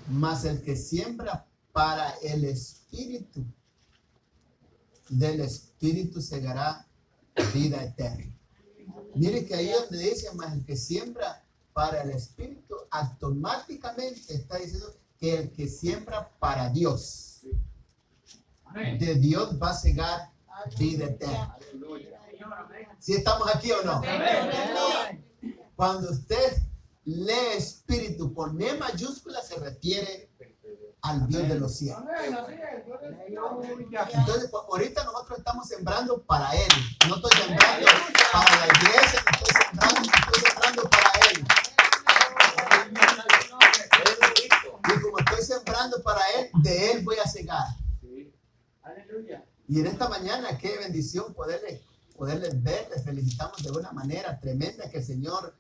Mas el que siembra para el Espíritu, del Espíritu segará vida eterna. Mire que ahí donde dice, mas el que siembra para el Espíritu, automáticamente está diciendo que el que siembra para Dios, de Dios va a segar vida eterna. ¿Sí estamos aquí o no? Cuando usted lee Espíritu con E mayúscula, se refiere al Dios de los cielos. Entonces, ahorita nosotros estamos sembrando para Él. No estoy sembrando para la iglesia, no estoy sembrando para Él. Y como estoy sembrando para Él, de Él voy a cegar. Y en esta mañana, qué bendición poderles ver. Les felicitamos de una manera tremenda, que el Señor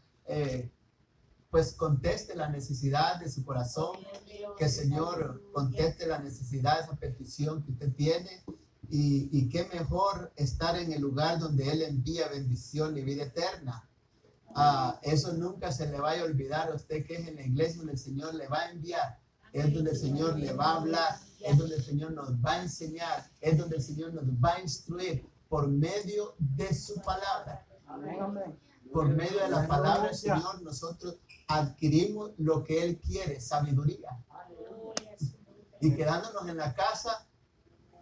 pues conteste la necesidad de su corazón, que el Señor conteste la necesidad de esa petición que usted tiene, y qué mejor estar en el lugar donde Él envía bendición y vida eterna. Eso nunca se le vaya a olvidar a usted, que es en la iglesia donde el Señor le va a enviar, es donde el Señor le va a hablar, es donde el Señor nos va a enseñar, es donde el Señor nos va a instruir por medio de su palabra. Por medio de la palabra del Señor nosotros adquirimos lo que Él quiere, sabiduría. Y quedándonos en la casa,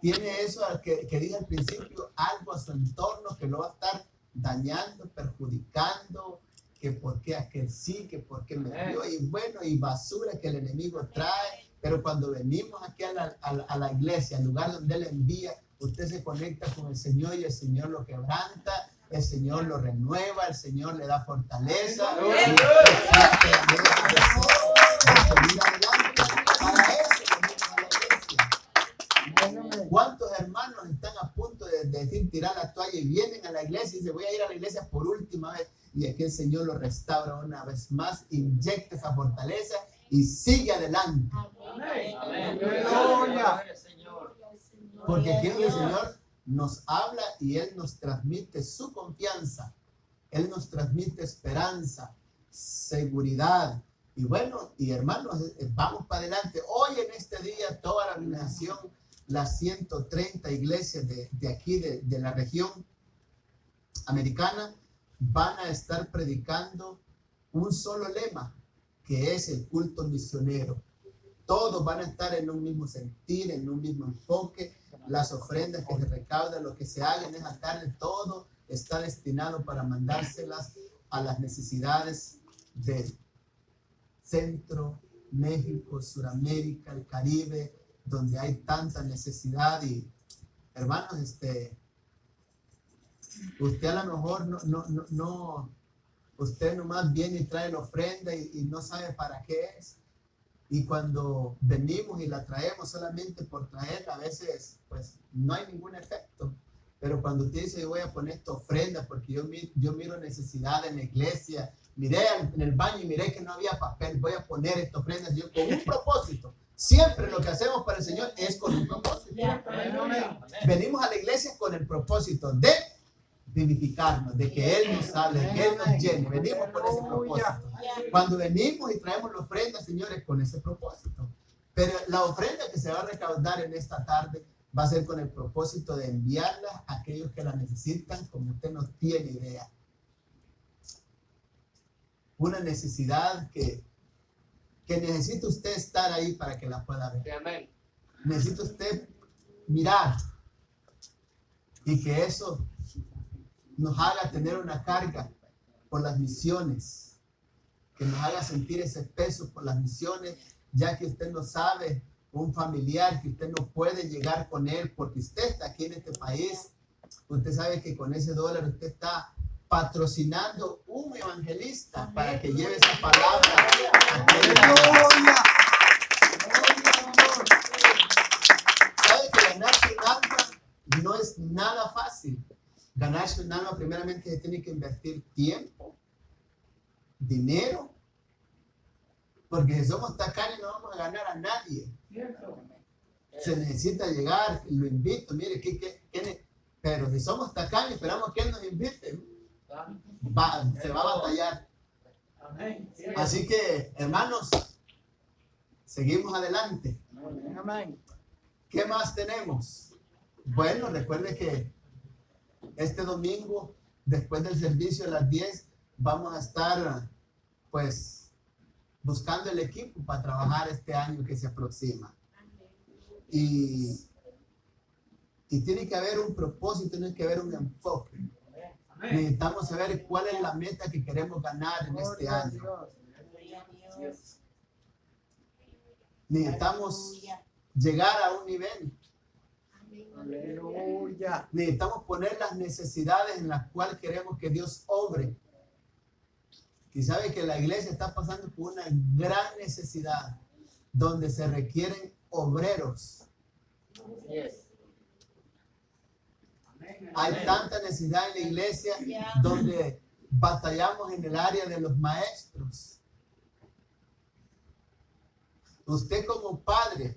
tiene eso que dije al principio, algo a su entorno que lo va a estar dañando, perjudicando, que por qué aquel sí, que por qué me dio, y bueno, y basura que el enemigo trae. Pero cuando venimos aquí a la iglesia, al lugar donde Él envía, usted se conecta con el Señor y el Señor lo quebranta, el Señor lo renueva, el Señor le da fortaleza. ¿Cuántos hermanos están a punto de decir tirar la toalla y vienen a la iglesia y dicen voy a ir a la iglesia por última vez? Y aquí el Señor lo restaura una vez más, inyecta esa fortaleza y sigue adelante. Porque aquí el Señor nos habla y Él nos transmite su confianza. Él nos transmite esperanza, seguridad. Y bueno, y hermanos, vamos para adelante. Hoy en este día toda la nación, las 130 iglesias de aquí, de la región americana, van a estar predicando un solo lema, que es el culto misionero. Todos van a estar en un mismo sentir, en un mismo enfoque. Las ofrendas que se recaudan, lo que se haga en esa tarde, todo está destinado para mandárselas a las necesidades de Centro, México, Suramérica, el Caribe, donde hay tanta necesidad. Y hermanos, usted a lo mejor no, usted nomás viene y trae la ofrenda y no sabe para qué es. Y cuando venimos y la traemos solamente por traerla, a veces pues no hay ningún efecto. Pero cuando usted dice yo voy a poner esta ofrenda porque yo miro necesidad en la iglesia, miré en el baño y miré que no había papel, voy a poner esta ofrenda yo con un propósito. Siempre lo que hacemos para el Señor es con un propósito. Venimos a la iglesia con el propósito de vivificarnos, de que Él nos hable, de que Él nos llene. Venimos con ese propósito. Cuando venimos y traemos la ofrenda, señores, con ese propósito. Pero la ofrenda que se va a recaudar en esta tarde va a ser con el propósito de enviarla a aquellos que la necesitan, como usted no tiene idea. Una necesidad que necesita usted estar ahí para que la pueda ver. Amén. Necesita usted mirar y que eso nos haga tener una carga por las misiones, que nos haga sentir ese peso por las misiones, ya que usted no sabe, un familiar que usted no puede llegar con él porque usted está aquí en este país, usted sabe que con ese dólar usted está patrocinando un evangelista para que lleve esa palabra a ¿sabe que ganarse un alma no es nada fácil? Ganarse un alma primeramente se tiene que invertir tiempo, dinero, porque si somos tacaños no vamos a ganar a nadie. Se necesita llegar, lo invito, mire, pero si somos tacaños esperamos que Él nos invite, se va a batallar. Así que, hermanos, Seguimos adelante. Amén. ¿Qué más tenemos? Bueno, recuerde que este domingo, después del servicio a las 10, vamos a estar, pues, buscando el equipo para trabajar este año que se aproxima. Y tiene que haber un propósito, tiene que haber un enfoque. Necesitamos saber cuál es la meta que queremos ganar en este año. Necesitamos llegar a un nivel. Aleluya. Necesitamos poner las necesidades en las cuales queremos que Dios obre. Y sabe que la iglesia está pasando por una gran necesidad donde se requieren obreros. Hay tanta necesidad en la iglesia donde batallamos en el área de los maestros. Usted como padre,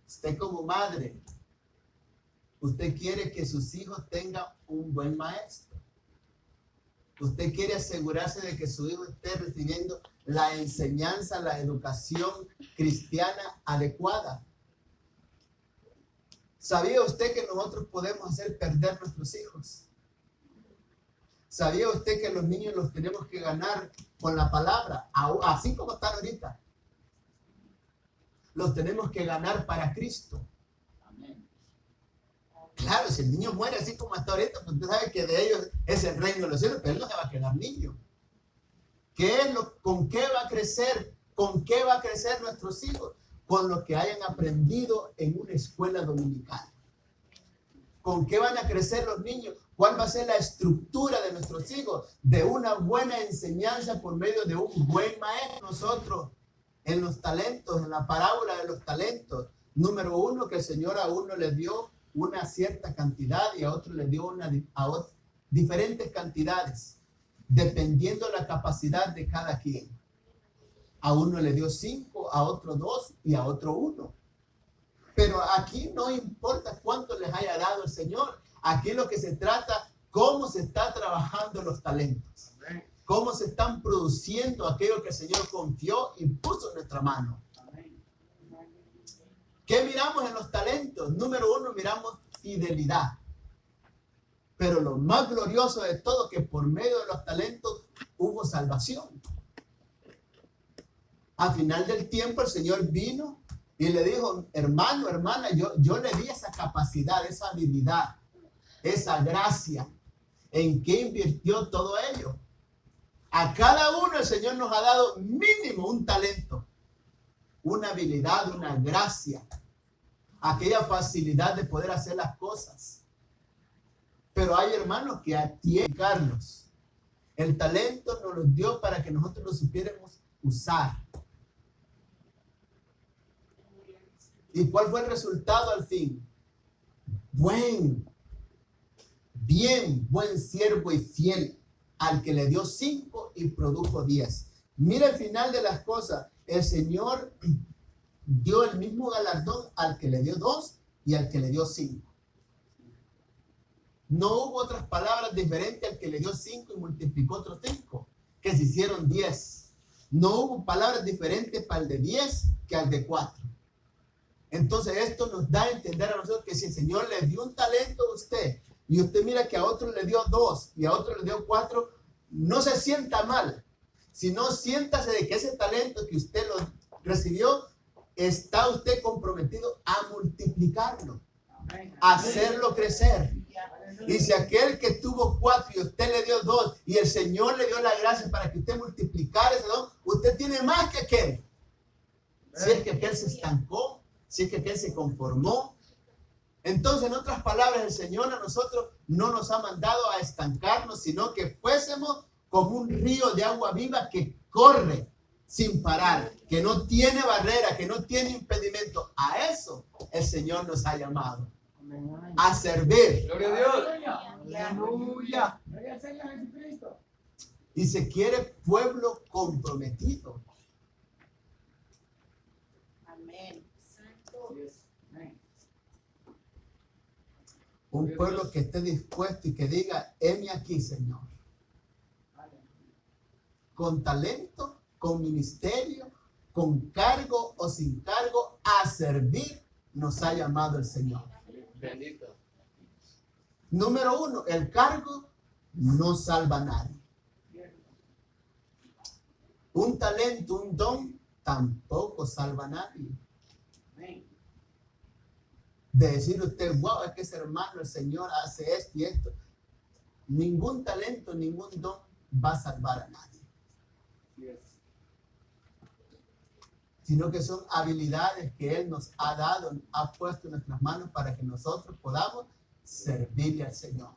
usted como madre, usted quiere que sus hijos tengan un buen maestro. Usted quiere asegurarse de que su hijo esté recibiendo la enseñanza, la educación cristiana adecuada. ¿Sabía usted que nosotros podemos hacer perder nuestros hijos? ¿Sabía usted que los niños los tenemos que ganar con la palabra? Así como están ahorita. Los tenemos que ganar para Cristo. Claro, si el niño muere así como hasta ahorita, pues usted sabe que de ellos es el reino de los cielos, pero él no se va a quedar niño. ¿Con qué va a crecer? ¿Con qué va a crecer nuestros hijos? Con lo que hayan aprendido en una escuela dominical. ¿Con qué van a crecer los niños? ¿Cuál va a ser la estructura de nuestros hijos? De una buena enseñanza por medio de un buen maestro. Nosotros, en los talentos, en la parábola de los talentos, número 1, que el Señor a uno le dio una cierta cantidad y a otro le dio diferentes cantidades, dependiendo la capacidad de cada quien. A uno le dio 5, a otro 2 y a otro 1. Pero aquí no importa cuánto les haya dado el Señor. Aquí lo que se trata, cómo se está trabajando los talentos. Cómo se están produciendo aquello que el Señor confió y puso en nuestra mano. ¿Qué miramos en los talentos? Número 1, miramos fidelidad. Pero lo más glorioso de todo, que por medio de los talentos hubo salvación. Al final del tiempo el Señor vino y le dijo, hermano, hermana, yo le di esa capacidad, esa habilidad, esa gracia. ¿En qué invirtió todo ello? A cada uno el Señor nos ha dado mínimo un talento, una habilidad, una gracia, aquella facilidad de poder hacer las cosas. Pero hay hermanos que tienen, Carlos, el talento nos lo dio para que nosotros lo supiéramos usar. ¿Y cuál fue el resultado al fin? Buen siervo y fiel, al que le dio 5 y produjo 10. Mira el final de las cosas. El Señor dio el mismo galardón al que le dio 2 y al que le dio 5. No hubo otras palabras diferentes al que le dio 5 y multiplicó otros 5, que se hicieron 10. No hubo palabras diferentes para el de 10 que al de 4. Entonces esto nos da a entender a nosotros que si el Señor le dio un talento a usted y usted mira que a otro le dio 2 y a otro le dio 4, no se sienta mal, sino siéntase de que ese talento que usted lo recibió, está usted comprometido a multiplicarlo, a hacerlo crecer. Y si aquel que tuvo 4 y usted le dio 2 y el Señor le dio la gracia para que usted multiplicara ese don, usted tiene más que aquel. Si es que aquel se estancó, si es que aquel se conformó. Entonces, en otras palabras, el Señor a nosotros no nos ha mandado a estancarnos, sino que fuésemos como un río de agua viva que corre sin parar, que no tiene barrera, que no tiene impedimento. A eso el Señor nos ha llamado. A servir. Gloria a Dios. Aleluya. Y se quiere pueblo comprometido. Amén. Un pueblo que esté dispuesto y que diga, heme aquí, Señor. Con talento, con ministerio, con cargo o sin cargo, a servir nos ha llamado el Señor. Bendito. Número 1, el cargo no salva a nadie. Un talento, un don, tampoco salva a nadie. De decir usted, wow, es que ese hermano, el Señor hace esto y esto. Ningún talento, ningún don va a salvar a nadie. Sino que son habilidades que Él nos ha dado, ha puesto en nuestras manos para que nosotros podamos servirle al Señor.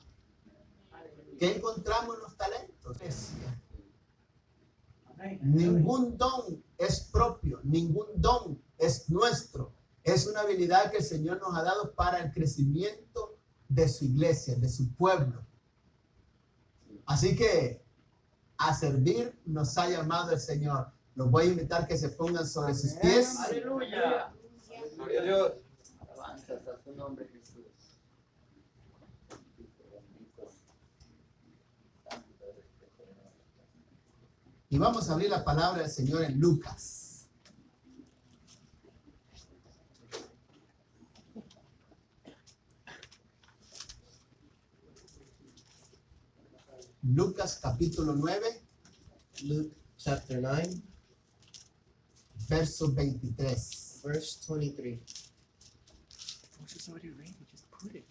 ¿Qué encontramos en los talentos? Ningún don es propio, ningún don es nuestro. Es una habilidad que el Señor nos ha dado para el crecimiento de su iglesia, de su pueblo. Así que a servir nos ha llamado el Señor. Los voy a invitar que se pongan sobre sus pies. Aleluya. Gloria a Dios. Alabanzas a tu nombre, Jesús. Y vamos a abrir la palabra del Señor en Lucas. Lucas capítulo 9, Luke chapter 9, verso 23. verse 23. It's already ready. Just put it.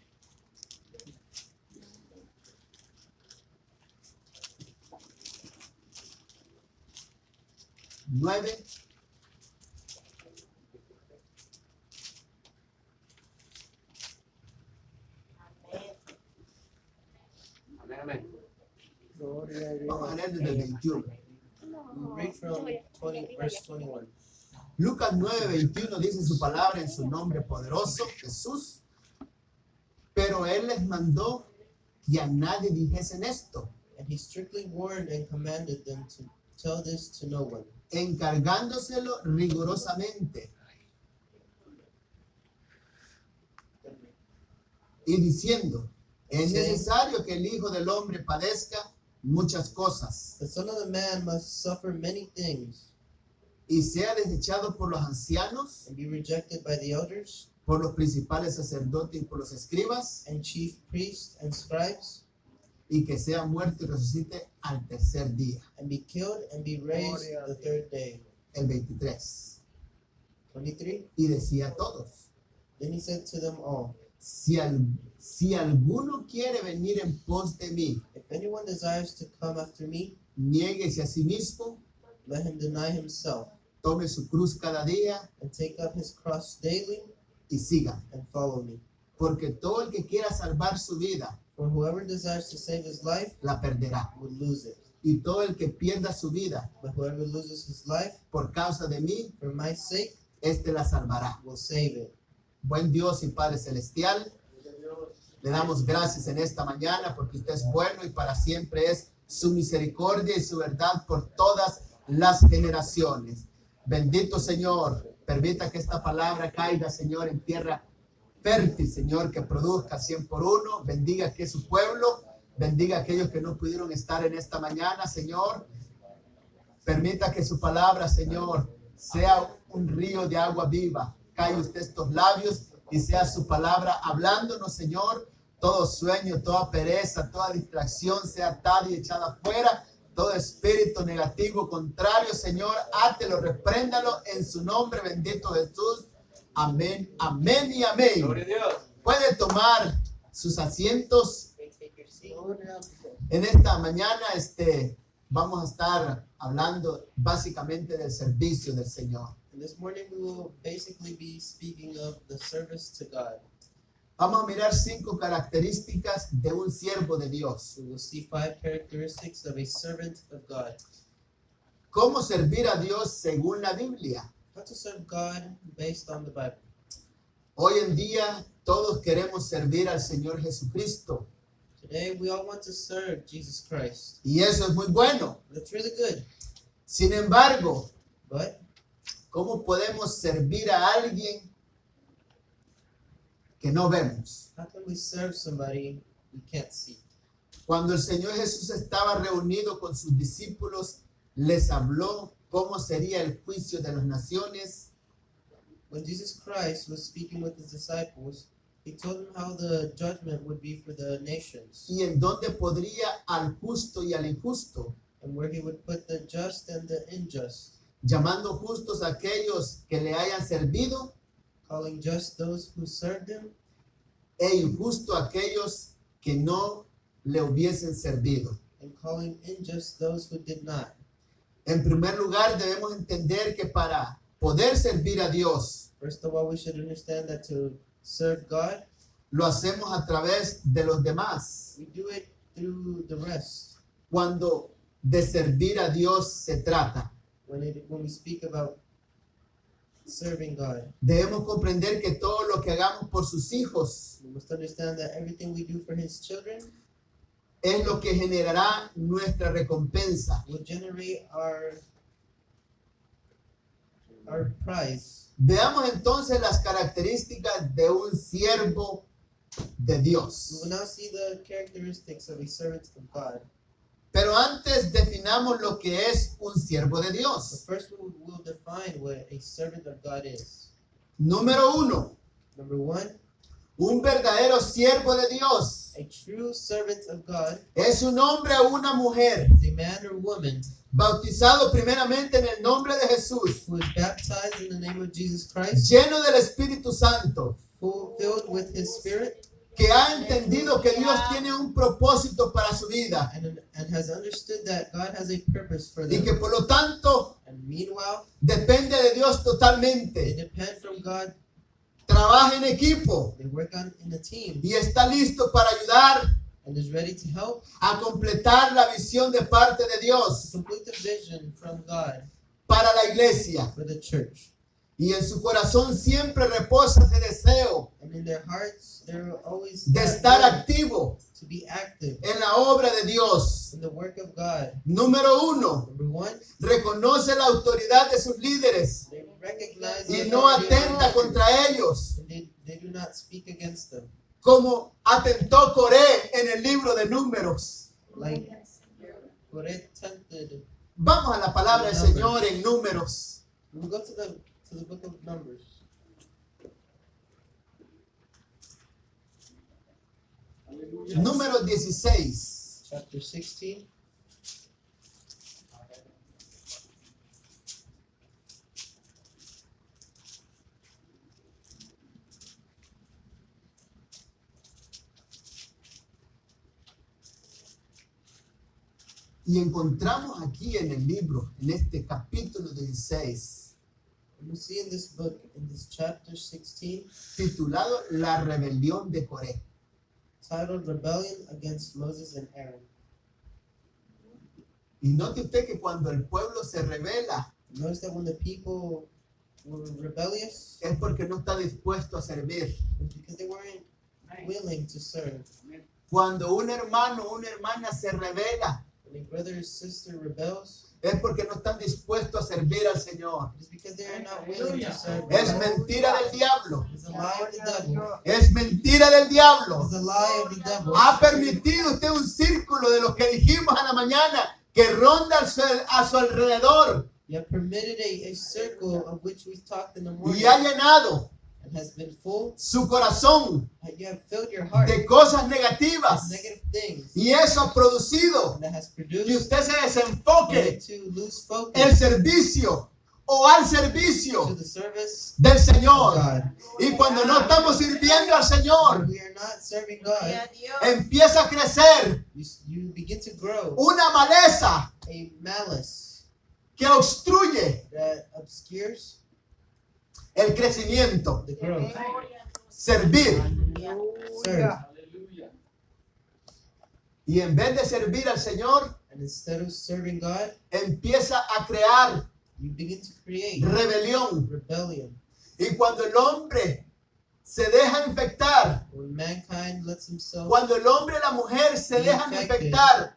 Nueve, Amén, amén. vamos a leer desde el 21. We read from 20, verse 21. Lucas 9, 21 dice su palabra en su nombre poderoso, Jesús. Pero Él les mandó que a nadie dijesen esto, And he strictly warned and commanded them to tell this to no one, encargándoselo rigurosamente y diciendo, es necesario que el Hijo del Hombre padezca muchas cosas the Son of the Man must suffer many things y sea desechado por los ancianos, and be rejected by the elders por los principales sacerdotes y por los escribas, and chief priests and scribes, y que sea muerto y resucite al tercer día. and be killed and be raised the third day. El 23. 23. Y decía a todos, Then he said to them all, si alguno quiere venir en pos de mí, if anyone desires to come after me, niéguese a sí mismo, let him deny himself tome su cruz cada día and take up his cross daily y siga. and follow me. Porque todo el que quiera salvar su vida, For whoever desires to save his life la perderá. will lose it. Y todo el que pierda su vida But whoever loses his life por causa de mí, for my sake este la salvará. will save it. Buen Dios y Padre Celestial, le damos gracias en esta mañana porque usted es bueno y para siempre es su misericordia y su verdad por todas las generaciones. Bendito Señor, permita que esta palabra caiga, Señor, en tierra fértil, Señor, que produzca 100 por 1. Bendiga aquí su pueblo, bendiga a aquellos que no pudieron estar en esta mañana, Señor. Permita que su palabra, Señor, sea un río de agua viva. Calle usted estos labios y sea su palabra hablándonos, Señor. Todo sueño, toda pereza, toda distracción sea atada y echada afuera. Todo espíritu negativo, contrario, Señor, átelo, repréndalo en su nombre, bendito Jesús. Amén, amén y amén. Gloria a Dios. Puede tomar sus asientos. Take your seat. En esta mañana, vamos a estar hablando básicamente del servicio del Señor. And this morning we will basically be speaking of the service to God. Vamos a mirar 5 características de un siervo de Dios. We will see 5 characteristics of a servant of God. ¿Cómo servir a Dios según la Biblia? How to serve God based on the Bible. Hoy en día todos queremos servir al Señor Jesucristo Today we all want to serve Jesus Christ. y eso es muy bueno. That's really good. Sin embargo, But ¿cómo podemos servir a alguien que no vemos? how can we serve somebody we can't see? Cuando el Señor Jesús estaba reunido con sus discípulos, les habló cómo sería el juicio de las naciones. When Jesus Christ was speaking with his disciples, he told them how the judgment would be for the nations, Y en dónde podría al justo y al injusto, and where he would put the just and the unjust, llamando justos a aquellos que le hayan servido calling just those who served him, e injusto a aquellos que no le hubiesen servido. and calling unjust those who did not. En primer lugar, debemos entender que para poder servir a Dios, First of all, we should understand that to serve God, lo hacemos a través de los demás. we do it through the rest. Cuando de servir a Dios se trata, When we speak about serving God, debemos comprender que todo lo que hagamos por sus hijos we must understand that everything we do for his children es lo que generará nuestra recompensa. will generate our prize. Veamos entonces las características de un siervo de We Dios. will now see the characteristics of a servant of God. Pero antes definamos lo que es un siervo de But Dios. first, we will define what a servant of God is. Número 1, Number one, un verdadero siervo de Dios a true servant of God es un hombre o una mujer is a man or woman bautizado primeramente en el nombre de Jesús, who is baptized in the name of Jesus Christ, lleno del Espíritu Santo, filled with his Spirit, que ha entendido que Dios tiene un propósito para su vida and has understood that God has a purpose for y que them. por lo tanto And meanwhile, depende de Dios they totalmente. depend from God. Trabaja en equipo They work in a team y está listo para ayudar and is ready to help a completar la visión de parte de to Dios complete the vision from God para la iglesia. for the church. Y en su corazón siempre reposa ese deseo And in their hearts, they're always de estar activo to be active en la obra de Dios. in the work of God. Número 1, Number one, reconoce la autoridad de sus líderes they recognize y the no authority of atenta God, contra ellos, and they do not speak against them. como atentó Coré en el libro de Números. Like Coré tempted. Vamos a la palabra del Señor en Números. We'll go to the book of Numbers, Números 16. chapter 16. Y encontramos aquí en el libro, en este capítulo 16, And we see in this book, in this chapter 16, titulado La rebelión de Coré. titled Rebellion Against Moses and Aaron. Y note usted que cuando el pueblo se revela Notice that when the people were rebellious, es porque no está dispuesto a servir. it's because they weren't willing to serve. Cuando un hermano o una hermana se revela When a brother or sister rebels, es porque no están dispuestos a servir al Señor. it is because they are not willing to serve Es God. mentira del diablo. It's a lie of the devil. Es mentira del diablo. It's a lie of the devil. ¿Ha permitido usted un círculo de lo que dijimos a la mañana que ronda a su alrededor You have permitted a circle of which we talked in the morning y ha llenado and has been full. su corazón You have filled your heart de cosas with negativas? negative things, Y eso ha producido and that has que produced usted se you desenfoque to lose el focus servicio o al to servicio the service del of Señor. God. Y cuando no estamos sirviendo al Señor, When we are not serving God, empieza a crecer you begin to grow una maleza a malice que obstruye that obscures el crecimiento. the growth. Servir. Serve. Y en vez de servir al Señor, And instead of serving God, empieza a crear you begin to create rebelión. rebellion. Y cuando el hombre se deja infectar, When mankind lets himself cuando el hombre y la mujer se dejan infectar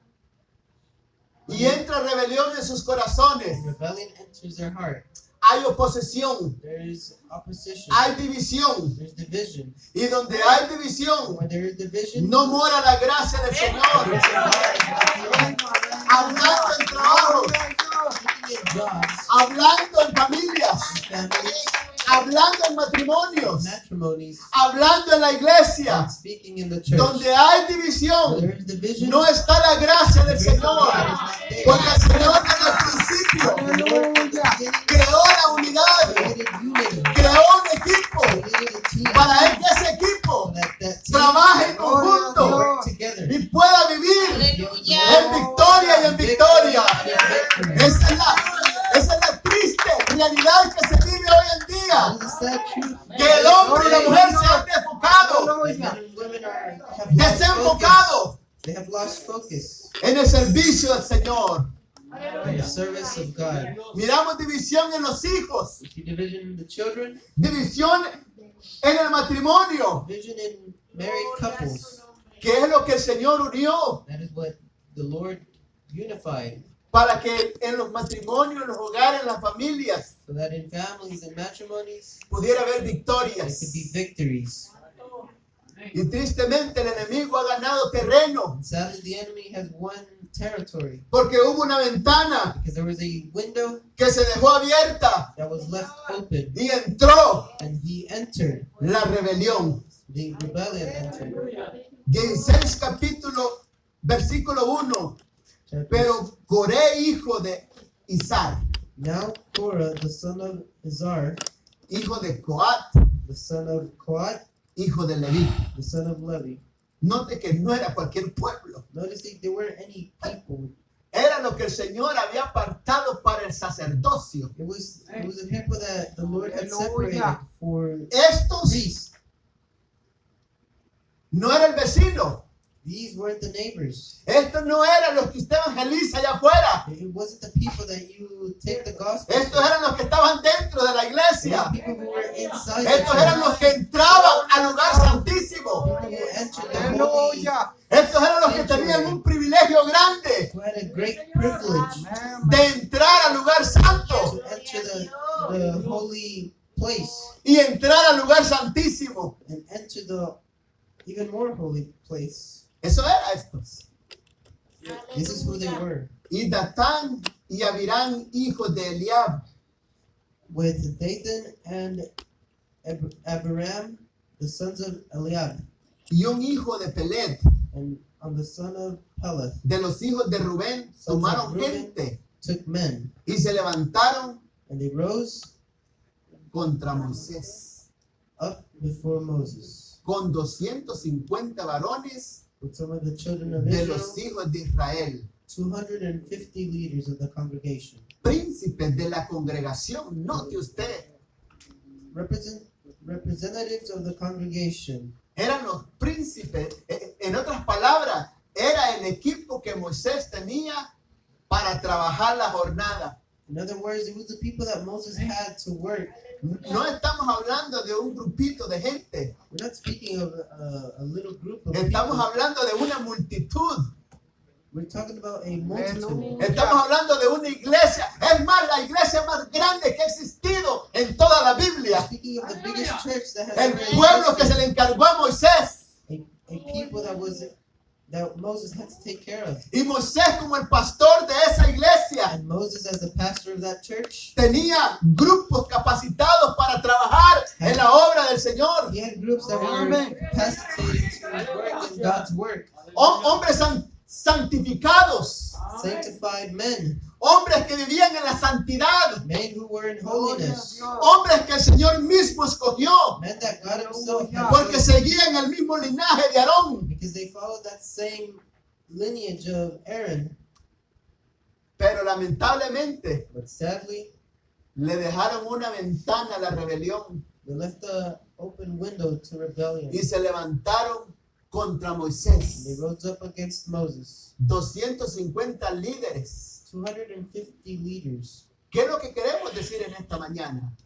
y entra rebelión en sus corazones, when rebellion enters their heart, hay oposición, there is opposition, hay división. there's division. Y donde hay división, Where there is division, no mora la gracia del Señor. there's a lot of Hablando en trabajo, looking at jobs, hablando en familias, families, hablando en matrimonios, matrimonies, hablando en la iglesia, and speaking in the church. donde hay Where división, there is division, no está la gracia del Señor, porque el Señor desde el principio the Lord from the beginning creó la unidad, created unity, creó un equipo created a team, para que ese equipo so that team trabaje en can conjunto work together. y pueda vivir en victoria y en victoria. Esa es la triste realidad que se vive hoy en día, That is a sad truth. que el hombre y la mujer se han desfocado, That men and women have lost focus. desenfocado They have lost focus en el servicio del Señor. in the service of God. Miramos división en los hijos, We see division in the children, división en el matrimonio, division in married couples. que es lo que el Señor unió That is what the Lord unified, para que en los matrimonios, en los hogares, en las familias so that in families and matrimonies pudiera haber there victorias. could be victories. Y tristemente el enemigo ha ganado terreno And sadly, the enemy has won territory porque hubo una ventana because there was a window que se dejó abierta that was left open, y entró and he entered. la rebelión. The rebellion entered. Génesis capítulo, versículo 1. Chapter Pero Coré, hijo de Izar, Now Korah, the son of Izar, hijo de Coat, the son of Kohat, hijo de Leví. the son of Levi. Note que no era cualquier pueblo. Notice that there weren't any people. Era lo que el Señor había apartado para el sacerdocio. It was the people that the Lord had separated for Estos priests. no era el vecino. These weren't the neighbors. Estos no eran los que usted evangeliza allá afuera. It wasn't the people that you take the gospel Estos to. eran los que estaban dentro de la These iglesia. people who were inside the Estos eran los church. que entraban al lugar santísimo. People who entered the holy, Estos eran los que tenían un privilegio grande who had a great privilege de entrar al lugar santo to enter the holy place y entrar al lugar santísimo. and enter the even more holy place. Eso era estos. This is who they were. Y Datán y Abirán, hijos de Eliab, With Dathan and Abiram, the sons of Eliab, y un hijo de Pelet. and on the son of Peleth, De los hijos de Rubén tomaron gente took men, y se levantaron and they rose contra Moisés up before Moses con 250 varones with some of the children of de Israel, los hijos de Israel, 250 leaders of the congregation, príncipes de la congregación. Note usted, representatives of the congregation. eran los príncipes. En otras palabras, era el equipo que Moisés tenía para trabajar la jornada. In other words, it was the people that Moses had to work. No estamos hablando de un grupito de gente. We're not speaking of a little group of Estamos people. hablando de una multitud. We're talking about a multitude. Estamos hablando de una iglesia. Es más, la iglesia más grande que ha existido en toda la Biblia. Speaking of the biggest church that has El ever pueblo que se existed, le encargó a Moisés. a people that Moses had to take care of. Y Moisés, como el pastor de esa iglesia, And Moses, as the pastor of that church, tenía grupos capacitados para trabajar en la obra del Señor. he had groups that were capacitated to work in God's work. Hombres santificados. Sanctified men, Hombres que vivían en la santidad. men who were in holiness, Hombres que el Señor mismo escogió. men that God himself had Porque chosen seguían el mismo linaje de Aarón. because they followed that same lineage of Aaron. Pero lamentablemente But sadly, le dejaron una ventana a la rebelión they left the open window to rebellion. y se levantaron contra They Moisés. rose up against Moses. 250 líderes. 250 leaders. ¿Qué es lo que queremos decir en esta mañana?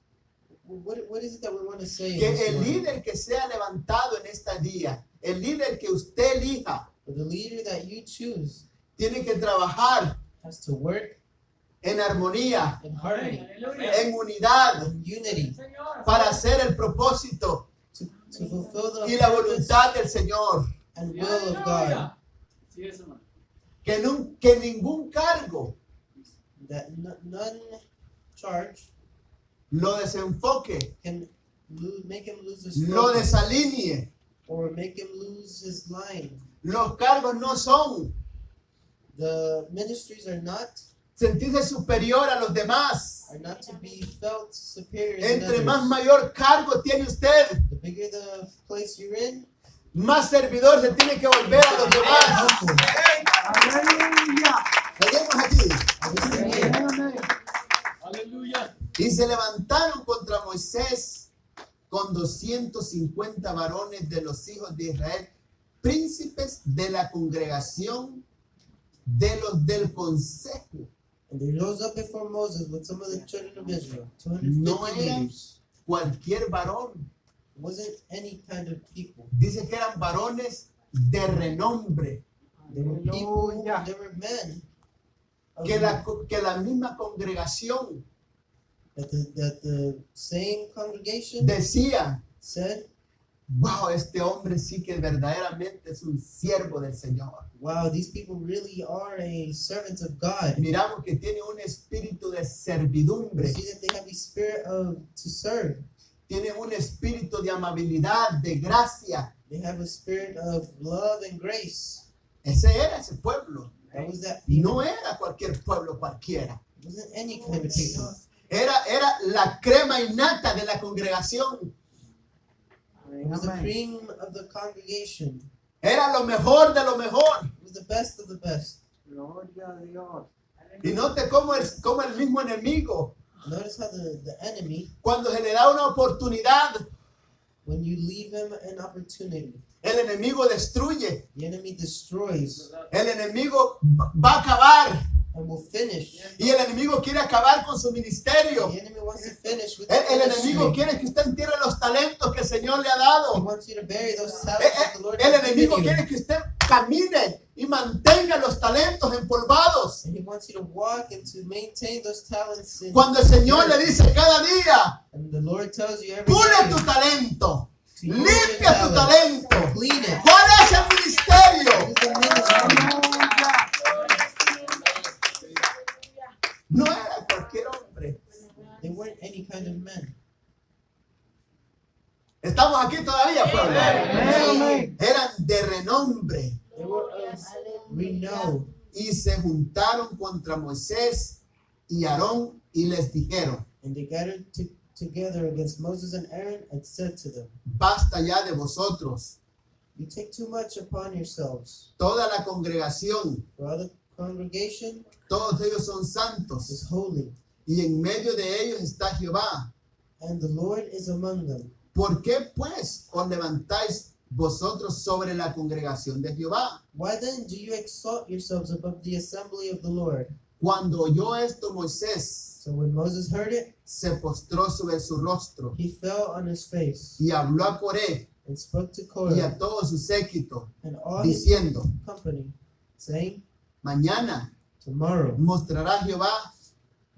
What is it that we want to say? Que this el morning? líder que sea levantado en este día, el líder que usted elija, For the leader that you choose tiene que trabajar has to work en armonía, in harmony, en unidad, in unity, para hacer el propósito to fulfill y the la purpose voluntad del Señor. and will of God. Que ningún cargo That none charge lo desenfoque, can make him lose his lo focus desalinee. or make him lose his line. Los cargos no son The ministries are not sentirse superior a los demás. to be felt superior than Entre más others. mayor cargo tiene usted, The bigger the place you're in, más servidor se tiene que volver a los demás. humble. Seguimos aquí. Understand here. Aleluya. Y se levantaron contra Moisés con 250 varones de los hijos de Israel, príncipes de la congregación, de los del consejo. And they rose up before Moses with some of the children of Israel, 250 No eran leaders. cualquier varón. It wasn't any kind of people. Dice que eran varones de renombre, They were people, they were men. of que la misma congregación that the same congregation decía, said, wow, este hombre sí que verdaderamente es un siervo del Señor. wow, these people really are a servant of God. Miramos que tiene un espíritu de We servidumbre, see that they have a spirit of to serve. tiene un espíritu de amabilidad, de gracia. They have a spirit of love and grace. Ese era ese pueblo. That was that people. No era cualquier pueblo cualquiera. It wasn't any kind of people. Era la crema innata de la congregación. It was the cream of the congregation. Era lo mejor de lo mejor. It was the best of the best. Gloria a Dios. Y note cómo el mismo enemigo, Notice how the enemy, cuando se le da una oportunidad, when you leave him an opportunity, el enemigo destruye. the enemy destroys El enemigo va a acabar. and will finish. Y el enemigo quiere acabar con su ministerio. The enemy wants to finish with El the enemigo ministry. quiere que usted entierre los talentos que el Señor le ha He dado. wants you to bury those talents that the Lord El has enemigo given you. quiere que usted camine y mantenga los talentos empolvados. And he wants you to walk and to maintain those talents. Cuando el Señor le dice cada día, And the Lord tells you every pule day tu talento, to use your limpia tu talent, talento. clean it. ¿Cuál es el ministerio? Use the ministry. No era cualquier hombre. They weren't any kind of men. Estamos aquí todavía, pueblo. Amén. Eran de renombre They were of renown. y se juntaron contra Moisés y Aarón y les dijeron, And they gathered together against Moses and Aaron and said to them, basta ya de vosotros, you take too much upon yourselves. toda la congregación, For all the congregation todos ellos son santos is holy, y en medio de ellos está Jehová. and the Lord is among them. ¿Por qué pues os levantáis vosotros sobre la congregación de Jehová? Why then do you exalt yourselves above the assembly of the Lord? Cuando oyó esto Moisés, So when Moses heard it, se postró sobre su rostro he fell on his face y habló a Coré and spoke to y Korah a todo su séquito, and all his diciendo, company, saying, mañana tomorrow mostrará Jehová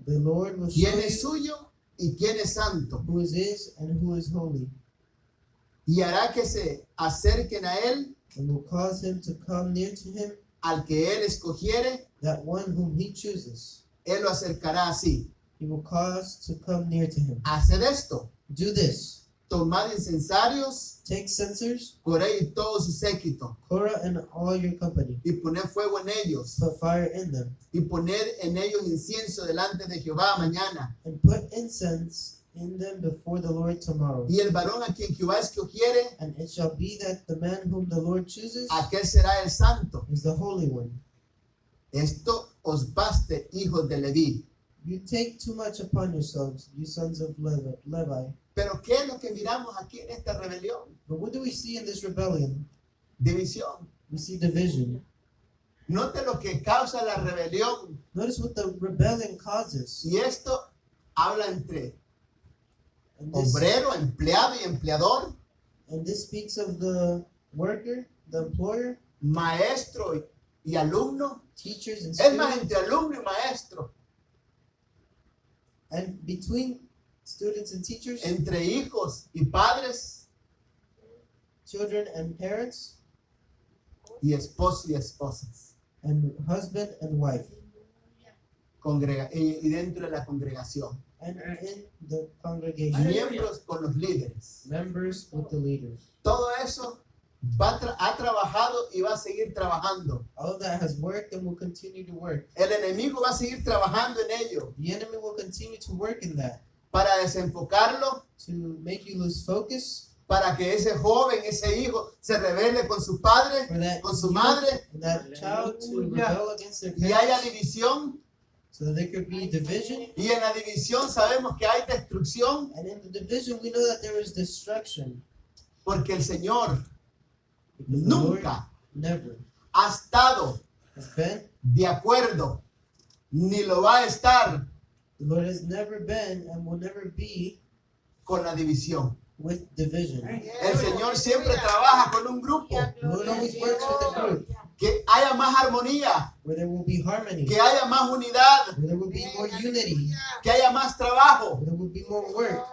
the Lord will show quién es you suyo y quién es santo, who is and who is holy, y hará que se acerquen a él and will cause him to come near to him, al que él escogiere, that one whom he chooses. él lo acercará así. He will cause to come near to him. Haced esto, Do this. tomad incensarios, Take censers, Coré y todo su séquito, Korah and all your company. y poned fuego en ellos, Put fire in them, y poned en ellos incienso delante de Jehová mañana. and put incense in them before the Lord tomorrow. Y el varón a quien Jehová escogiere, And it shall be that the man whom the Lord chooses aquel será el santo. is the holy one. Esto os baste, hijos de Leví. You take too much upon yourselves, you sons of Levi. Pero ¿qué es lo que miramos aquí en esta rebelión? But what do we see in this rebellion? División. We see division. Note lo que causa la rebelión. Notice what the rebellion causes. Y esto habla entre And this, obrero, empleado y empleador, speaks of the worker, the employer, maestro y alumno. teachers and Es más, students, entre alumno y maestro, and between students and teachers, entre hijos y padres, children and parents, y esposos y esposas. and husband and wife, Y dentro de la congregación. and in the congregation. miembros con los líderes. Members with the leaders. Todo eso ha trabajado y va a seguir trabajando. All of that has worked and will continue to work. El enemigo va a seguir trabajando en ello The enemy will continue to work in that para desenfocarlo, to make you lose focus, para que ese joven, ese hijo, se rebele con su padre, for that con su youth madre, and that child to rebel against their y haya parents, división. so that there could be division. Y en la división sabemos que hay destrucción, And in the division, we know that there is destruction. porque el Señor Because the Lord nunca never ha estado has been, de acuerdo, ni lo va a estar the Lord has never been and will never be con la división. with division. El Señor siempre trabaja con un grupo, The Lord always works with a group que haya más armonía, where there will be harmony, que haya más unidad, where there will be more unity, que haya más trabajo where there will be more work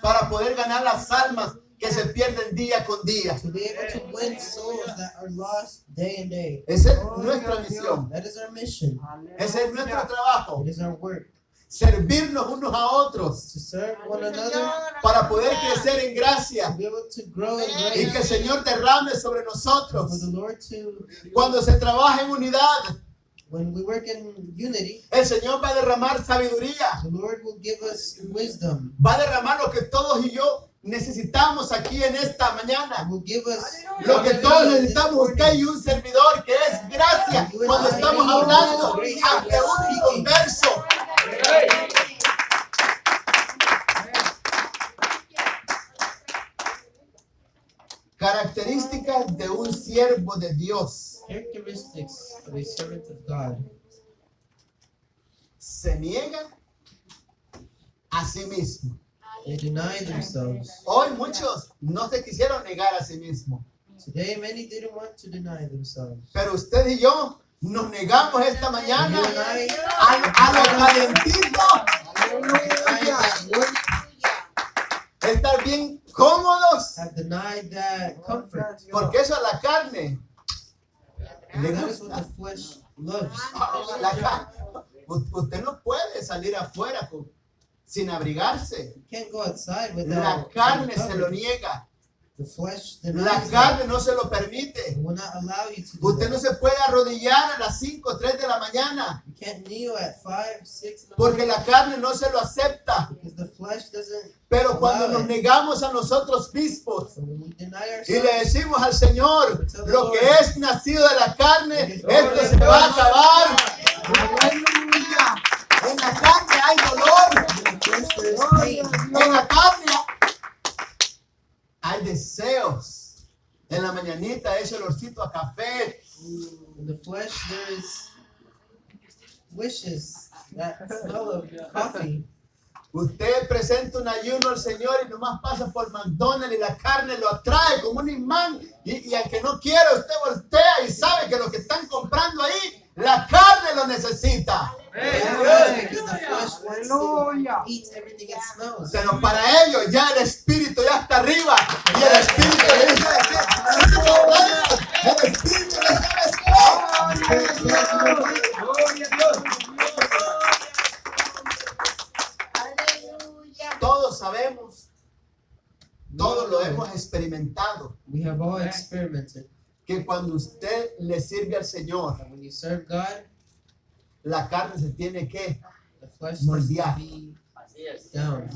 para poder ganar las almas que se pierden día con día. to be able to win souls that are lost day and day. Esa es nuestra misión, That is our mission. ese es nuestro trabajo, It is our work servirnos unos a otros to serve one another, para poder crecer en to gracia be able to grow in y que el grace, Señor derrame sobre for nosotros. the Lord to, Cuando se trabaja en unidad, when we work in unity, el Señor va a derramar sabiduría, the Lord will give us wisdom. va a derramar lo que todos y yo necesitamos aquí en esta mañana. Will give us Lo que todos necesitamos, usted y un servidor, que es gracia, cuando estamos hablando ante un converso. Características de un siervo de Dios. characteristics of a servant of God. Se niega a sí mismo. They deny themselves. Hoy muchos no se quisieron negar a sí mismos, Today, many didn't want to deny themselves. pero usted y yo nos negamos esta mañana You and I a lo calentito, estar bien cómodos, have denied that comfort. porque eso a la carne le That is what the gusta. flesh loves. La usted no puede salir afuera sin abrigarse. You can't go outside La without carne being se lo covered. niega. The flesh La denies that. carne no se lo permite. It will not allow you to do Usted no that. se puede arrodillar a las 5 o 3 de la mañana You can't kneel at 5, 6 in the porque morning la carne no se lo acepta. because the flesh doesn't. Pero cuando Allow nos it. negamos a nosotros mismos So when we deny y le ourselves, decimos al Señor, lo que es nacido de la carne, esto se va a acabar. En la carne hay dolor. in the flesh there is pain. En la carne hay deseos. En la mañanita ese olorcito a café. In the flesh there is wishes, that smell of coffee. Usted presenta un ayuno al Señor y nomás pasa por McDonald's y la carne lo atrae como un imán. Y aunque no quiera, usted voltea y sabe que lo que están comprando ahí, la carne lo necesita. Because the flesh wants to eat everything it smells. Pero para ellos ya el espíritu ya está arriba. Y el espíritu le dice, el espíritu le dice, todos sabemos, todos lo hemos experimentado, We have all experimented que cuando usted le sirve al Señor, that when you serve God, la carne se tiene que, the flesh needs to Moldear. be Así es. down.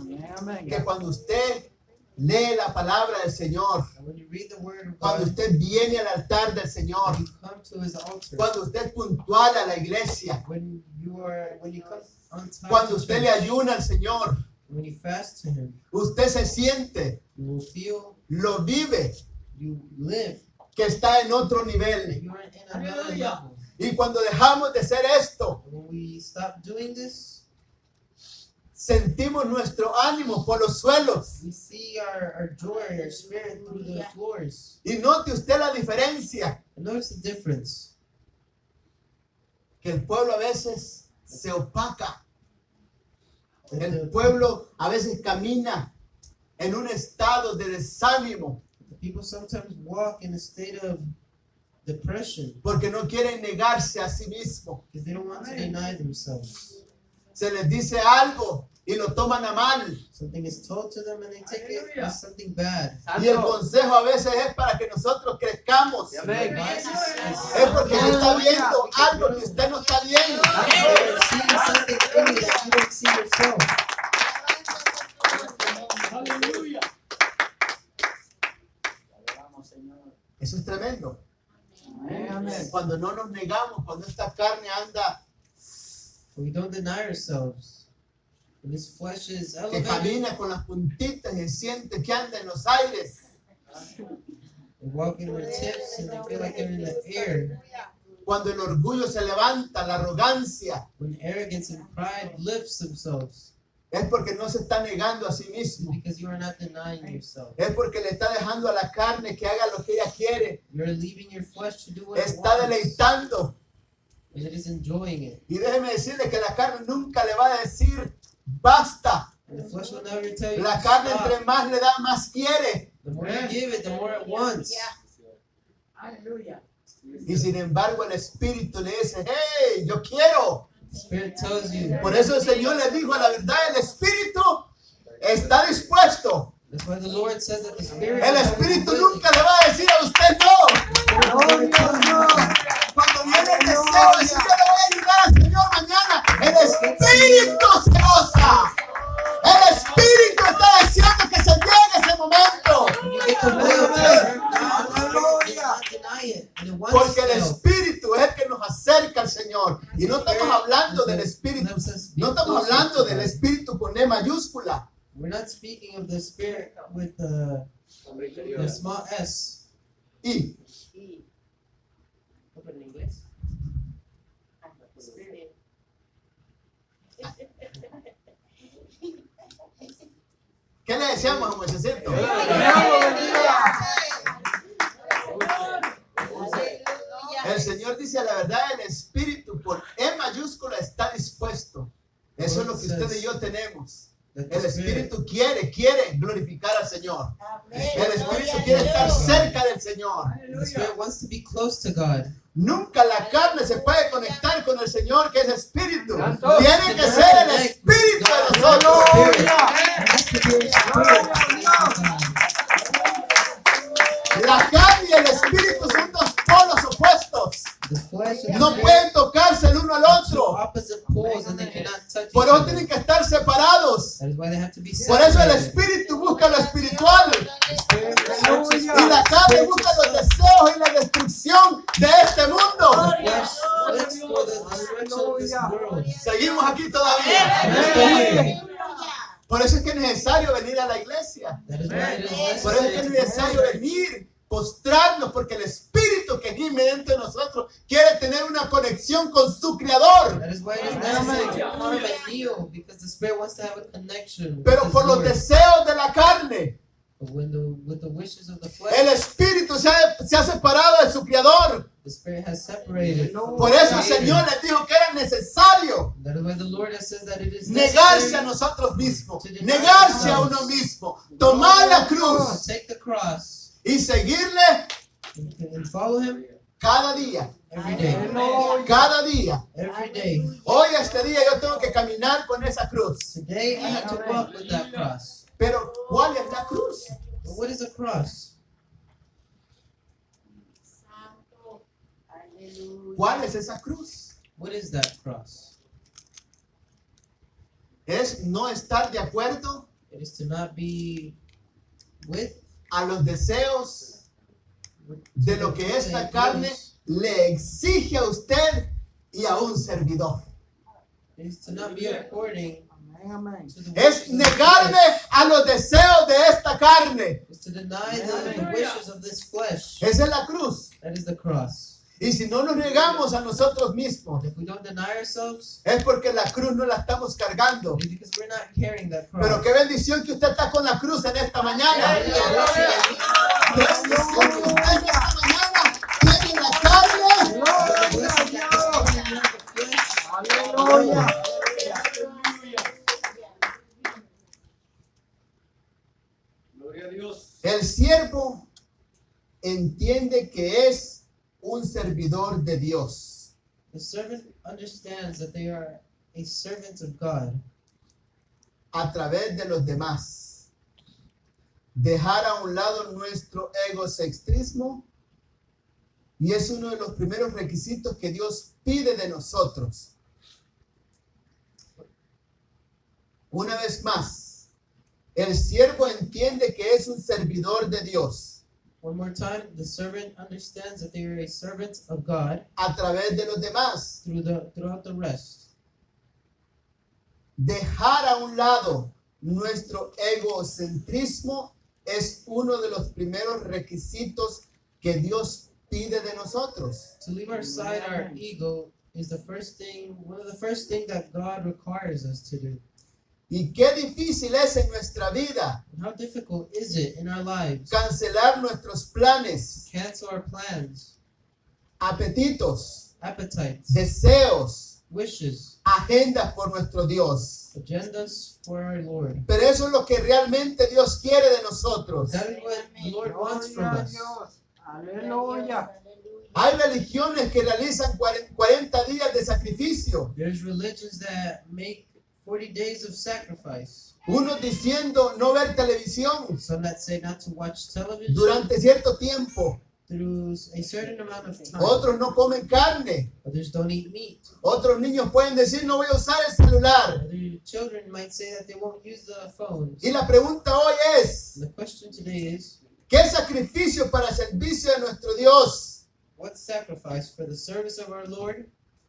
que cuando usted lee la palabra del Señor, And when you read the word of cuando God, usted viene al altar del Señor, when you come to his altar, cuando usted es puntual a la iglesia, when you come on time cuando to usted le church, ayuna al Señor, when you fast to him, usted se siente, you will feel, lo vive, you live, que está en otro that nivel. you are in another level. Y cuando dejamos de hacer esto, And when we stop doing this, sentimos nuestro ánimo por los suelos. we see our joy, our spirit through the floors. Y note usted la diferencia, And notice the difference. que el pueblo a veces se opaca. That El the, pueblo a veces camina en un estado de desánimo the people sometimes walk in a state of depression porque no quieren negarse a sí mismo. because they don't want to deny themselves. se les dice algo y lo toman a mal. Something is told to them and they take it as something bad. Y el consejo a veces es para que nosotros crezcamos. Amén. Es porque Él está viendo algo que usted no está viendo. They're seeing something in you that you don't see yourself. Aleluya. Vamos, Señor. Eso es tremendo. Amén. Cuando no nos negamos, cuando esta carne anda, We don't deny ourselves. When this flesh is que elevated, camina con las puntitas y siente que anda en los aires. they walk in their tips and they feel like they're in the air. Cuando el orgullo se levanta, la arrogancia, When arrogance and pride lifts themselves, es porque no se está negando a sí it's mismo. because you are not denying yourself. Es porque le está dejando a la carne que haga lo que ella quiere. You're leaving your flesh to do what it Está wants, deleitando. and it is enjoying it. Y déjeme decirle que la carne nunca le va a decir basta. And the flesh will never tell you La to carne stop. entre más le da, más quiere. The more you give it, the more it wants. Aleluya. Y sin embargo el Espíritu le dice, hey, yo quiero. The Spirit tells you. Por eso el Señor le dijo la verdad, el Espíritu está dispuesto. That's why the Lord says that the Spirit. El Espíritu nunca le va a decir a usted no. Cuando viene el deseo de decir, yo le voy a ayudar al Señor mañana, el Espíritu se goza. El Espíritu está deseando que se llegue ese momento. Porque el Espíritu es el que nos acerca al Señor. Y no estamos hablando del Espíritu. No estamos hablando del Espíritu con E mayúscula. We're not speaking of the Spirit with the small s. Y Open in inglés. ¿qué le decíamos a Moisés? El Señor dice la verdad, el Espíritu por E mayúscula está dispuesto. Eso es lo que usted y yo tenemos. El Espíritu quiere glorificar al Señor. El Espíritu quiere estar cerca del Señor. The Spirit wants to be close to God. Nunca la carne se puede conectar con el Señor, que es Espíritu. Santo. Tiene que ser el Espíritu de nosotros. Spirit. It has to be a spirit. La carne y el Espíritu son dos polos opuestos. The flesh and the No spirit pueden tocarse el uno al are two otro. opposite poles and they cannot touch Por each eso other. tienen que estar separados. That is why they have to be Por eso el separated. Espíritu busca lo espiritual. The Spirit searches Y for la the carne spiritual busca los stuff. deseos y la destrucción de este mundo. The flesh looks for the destruction of this world. Seguimos aquí todavía. We're still here. Por eso es que es necesario venir a la iglesia. That is why it is Por eso es que es necessary to necesario pray. venir, postrarnos, porque el Espíritu que gime dentro de nosotros quiere tener una conexión con su Creador. That is why it is necessary to come and kneel, because the Spirit wants to have a connection with Pero His por los Lord. deseos de la carne, But with the wishes of the el flesh, Espíritu se ha separado de su Creador. the Spirit has separated. from Por the eso el Creator. Señor les dijo que era necesario That is why the Lord has said that it is negarse a necessary nosotros mismos, negarse a uno mismo, tomar la to cruz take the cross y seguirle and follow Him cada día, every day. cada día. Every day. Hoy este día yo tengo que caminar con esa cruz. Today I have to walk with that cross. Pero ¿cuál es la cruz? But what is a cross? ¿Cuál es esa cruz? What is that cross? Es no estar de acuerdo It is to not be with a los deseos de lo que esta carne le exige a usted y a un servidor. It is to not be according to the Es wishes of negarme the flesh. a los deseos de esta carne. It's to deny the wishes of this flesh. Esa es la cruz. That is the cross. Y si no nos negamos a nosotros mismos, If we don't deny ourselves, es porque la cruz no la estamos cargando. it's because we're not carrying that cross. Pero qué bendición que usted está con la cruz en esta mañana. Qué bendición que usted en esta mañana tiene la carne. Gloria a Dios. El siervo entiende que es un servidor de Dios. The servant understands that they are a servant of God a través de los demás. Dejar a un lado nuestro egocentrismo, y es uno de los primeros requisitos que Dios pide de nosotros. Una vez más, el siervo entiende que es un servidor de Dios One more time, the servant understands that they are a servant of God a través de los demás. throughout the rest. Dejar a un lado nuestro egocentrismo es uno de los primeros requisitos que Dios pide de nosotros. To leave aside our ego is one of the first things that God requires us to do. Y qué difícil es en nuestra vida And how difficult is it in our lives cancelar nuestros planes, to cancel our plans, apetitos, appetites, deseos, wishes, agendas por nuestro Dios. agendas for our Lord? Pero eso es lo que realmente Dios quiere de nosotros. That is what the Lord wants from us. Aleluya. Hay religiones que realizan 40 días de sacrificio. There's religions that make 40 days of sacrifice. Unos diciendo no ver televisión Some that say not to watch television durante cierto tiempo. through a certain amount of time. Otros no comen carne. Others don't eat meat. Otros niños pueden decir no voy a usar el celular. Other children might say that they won't use the phones. Y la pregunta hoy es, And the question today is, ¿qué sacrificio para el servicio de nuestro Dios? what sacrifice for the service of our Lord?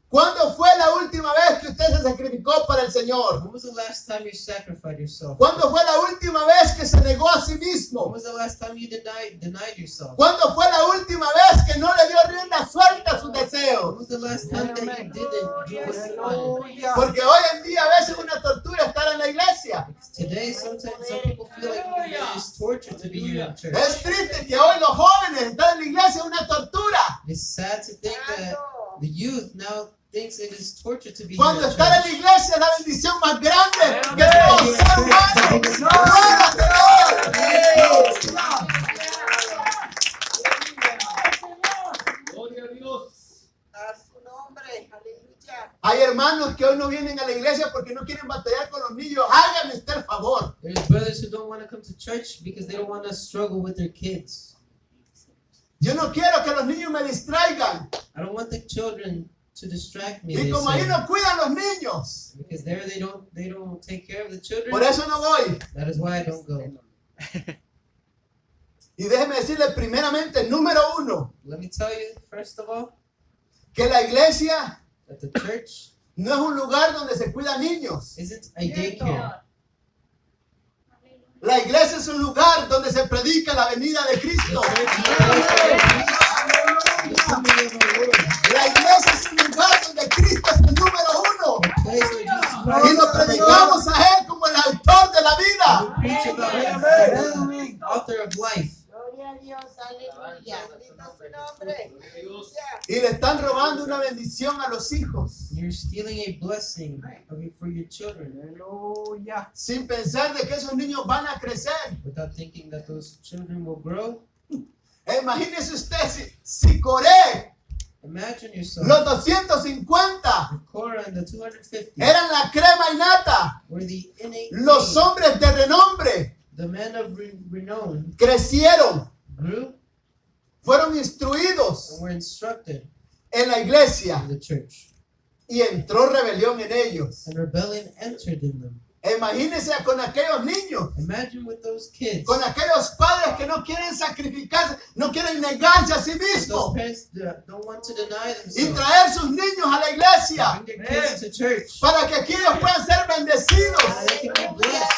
¿Cuándo fue la última vez que usted se sacrificó para el Señor? When was the last time you sacrificed yourself? ¿Cuándo fue la última vez que se negó a sí When mismo? was the last time you denied yourself? ¿Cuándo fue la última vez que no le dio rienda suelta a sus When deseos? was the last time that you didn't do what you wanted? Porque hoy en día a veces es una tortura estar en la iglesia. Today, sometimes some people feel like it is torture to be here in church. Es triste que hoy los jóvenes están en la iglesia, es una tortura. It's sad to think that the youth now thinks it is torture to be Cuando here in estar en la church. iglesia es la bendición más grande que todo ser humano pueda tener. Gloria a Dios. A su nombre, aleluya. Hay hermanos que hoy no vienen a la iglesia porque no quieren batallar con los niños. Hágame usted el favor. There's brothers who don't want to come to church because they don't want to struggle with their kids. Yo no quiero que los niños me distraigan. I don't want the children to distract me. Y They como ahí say, no cuidan los niños, because there they don't take care of the children. por eso no voy. That is why I don't go. Y déjeme decirle primeramente, número uno, Let me tell you, first of all, que la iglesia that the church no es un lugar donde se cuidan niños. isn't a daycare. La iglesia es un lugar donde se predica la venida de Cristo. The coming of our Lord. La iglesia es un lugar donde Cristo es el número uno. The place where Jesus Y Christ lo predicamos a Él como el autor de la vida. we preach about him as the author of life. Gloria a Dios, aleluya. Bendito su nombre. Aleluya. Y le están robando una bendición a los hijos. You're stealing a blessing for your children Aleluya. Sin pensar de que esos niños van a crecer. without thinking that those children will grow. Imagínese usted si Coré, Imagine yourself, los 250, the Korah and the 250 eran la crema y nata. were the innate Los being. hombres de renombre The men of renown crecieron, grew fueron instruidos and were instructed en la iglesia in the church, y entró rebelión en ellos. and rebellion entered in them. Imagínense con aquellos niños, Imagine with those kids, con aquellos padres que no quieren sacrificarse, no quieren negarse a sí those mismos parents that don't want to deny y themselves, traer sus niños a la iglesia bring their kids to church, para que aquí ellos puedan ser bendecidos, so they can be blessed.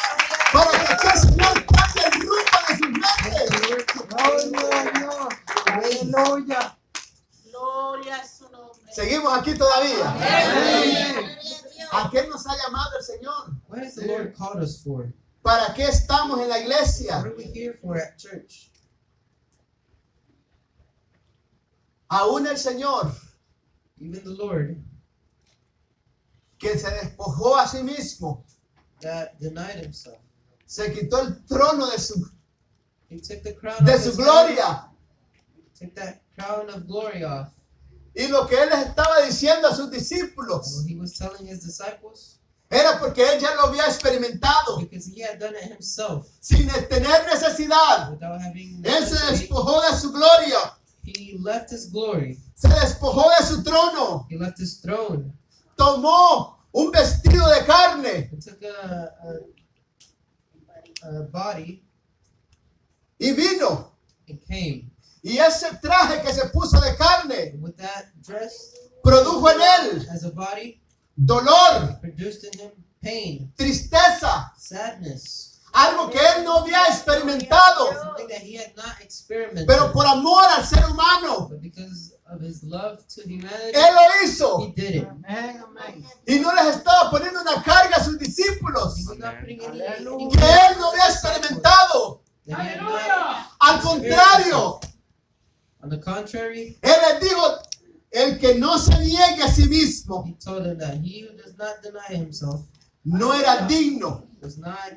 para que aquí el Señor cambie el rumbo de sus Let mentes. the Lord can Gloria a Dios. Aleluya. Gloria a su nombre. Seguimos aquí todavía. Gloria a Dios. ¿A qué nos ha llamado el Señor? What has the Lord called us for? ¿Para qué estamos en la iglesia? What are we here for at church? Aún el Señor, Even the Lord que se despojó a sí mismo, that denied himself. se quitó el trono de su He took the crown de off su his head, gloria took that crown of glory off, Y lo que él les estaba diciendo a sus And discípulos what he was telling his disciples, era porque él ya lo había experimentado because he had done it himself sin tener necesidad. without having Él se necessity. despojó de su gloria, He left his glory. se despojó de su trono, He left his throne tomó un vestido de carne and took a body y vino. and came. Y ese traje que se puso de carne And with that dress produjo en él as a body, dolor, produced in him pain, tristeza, sadness, algo que él no había experimentado, something that he had not experimented. pero por amor al ser humano, But because of his love to humanity, él lo hizo. he did it. Amén, amén. Y no les estaba poniendo una carga a sus discípulos He was not putting any que él no había experimentado. that he had not. Al contrario, On the contrary, él les dijo, el que no se niegue a sí mismo he told them that he who does not deny himself no era digno does not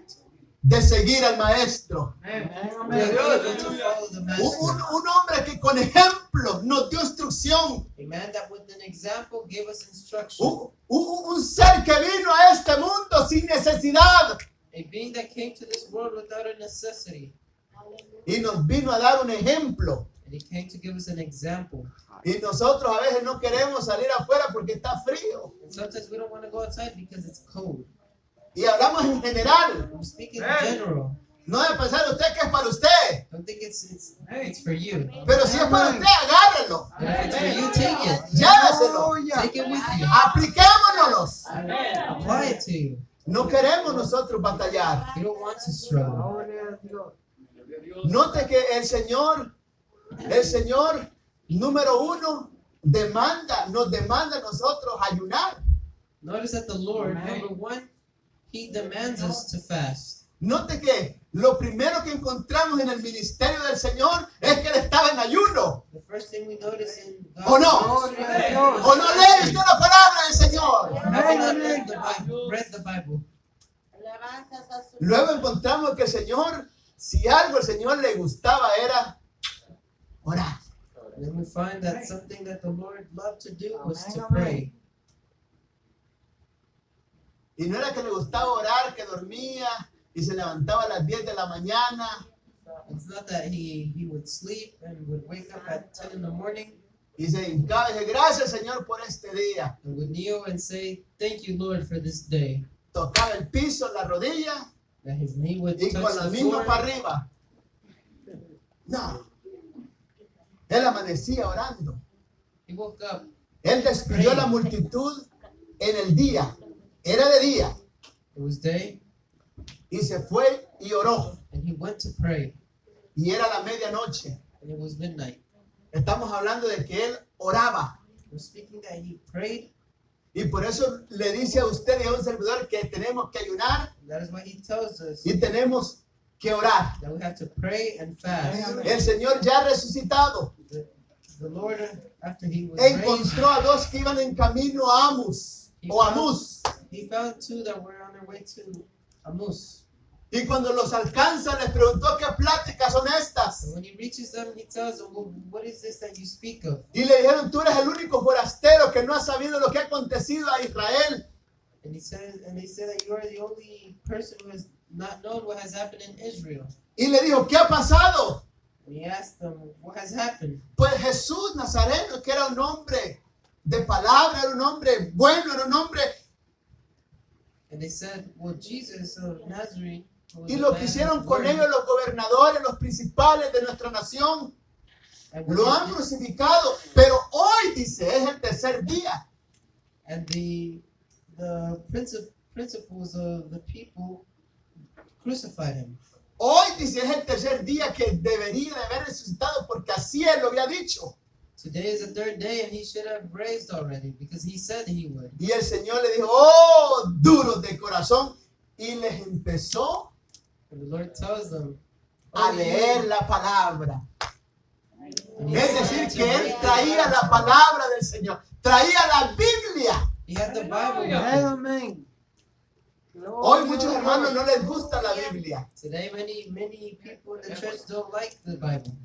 de seguir al maestro. Amén, be amén. able to follow the Un, master. un hombre que con ejemplo nos dio instrucción. A man that with an example gave us instruction. Un ser que vino a este mundo sin necesidad A being that came to this world without a necessity. y nos vino a dar un ejemplo. And he came to give us an example. Y nosotros a veces no queremos salir afuera porque está frío. And sometimes we don't want to go outside because it's cold. Y hablamos en general. I'm speaking in general. No debe pensar usted que es para usted. Don't think it's for you. Pero si es para usted, agárrelo. But if it's for you, take it. Lléveselo. Take it with you. Apliquémonos. Apply it to you. No queremos nosotros batallar. You don't want to struggle. Gloria a Dios. Note que el Señor, número uno, nos demanda a nosotros ayunar. Notice that the Lord, number one, He demands us to fast. Note que lo primero que encontramos en el ministerio del Señor es que Él estaba en ayuno. The first thing we notice in ¿O no? God's ministry is ¿O no lee usted la palabra del Señor? have you not read the Bible? Alabanzas a su Luego encontramos que el Señor, si algo el Señor le gustaba era orar. And then we find that something that the Lord loved to do was to pray. Y no era que le gustaba orar, que dormía y se levantaba a las 10 de la mañana. It's not that he would sleep and would wake up at 10 in the morning Y se hincaba y dice, gracias Señor por este día. and would kneel and say, "Thank you, Lord, for this day." Tocaba el piso, la rodilla That his knee would y touch con la the misma floor. para arriba. No. Él amanecía orando. He woke up. Él despidió a la multitud en el día. Era de día. It was day, Y se fue y oró. and he went to pray, Y era la medianoche. and it was midnight. Estamos hablando de que él oraba. We're speaking that he prayed. Y por eso le dice a usted y a un servidor que tenemos que ayunar And that is why he tells us y tenemos que orar. that we have to pray and fast. El Señor ya resucitado The Lord, after he was raised, encontró a dos que iban en camino a Amus o Amús. he found two that were on their way to Amus. Y cuando los alcanza les preguntó qué pláticas son estas. And when he reaches them, he tells them, "Well, what is this that you speak of?" Y le dijeron, tú eres el único forastero que no ha sabido lo que ha acontecido a Israel. And they said that you are the only person who has not known what has happened in Israel. Y le dijo, ¿qué ha pasado? And he asked them, "What has happened?" Pues Jesús Nazareno, que era un hombre de palabra, era un hombre bueno, era un hombre. And they said, "Well, Jesus of Nazareth." Who was Y a lo man que of hicieron con word, ellos los gobernadores, los principales de nuestra nación, and lo what han they did- crucificado. Pero hoy, dice, es el tercer día. and the principles of the people crucified him. Hoy, dice, es el tercer día que debería de haber resucitado porque así él lo había dicho. Today is the third day, and he should have raised already because he said he would. Y el Señor le dijo, oh, duros de corazón. Y les empezó And the Lord tells them, a "Oh, leer la palabra. and he Es said decir, to que él read the traía la Bible. palabra del Señor, traía la Biblia. He had the Bible with Amén, him. amén. Hoy muchos hermanos no les gusta la Biblia. Today, many people in the church don't like the Bible.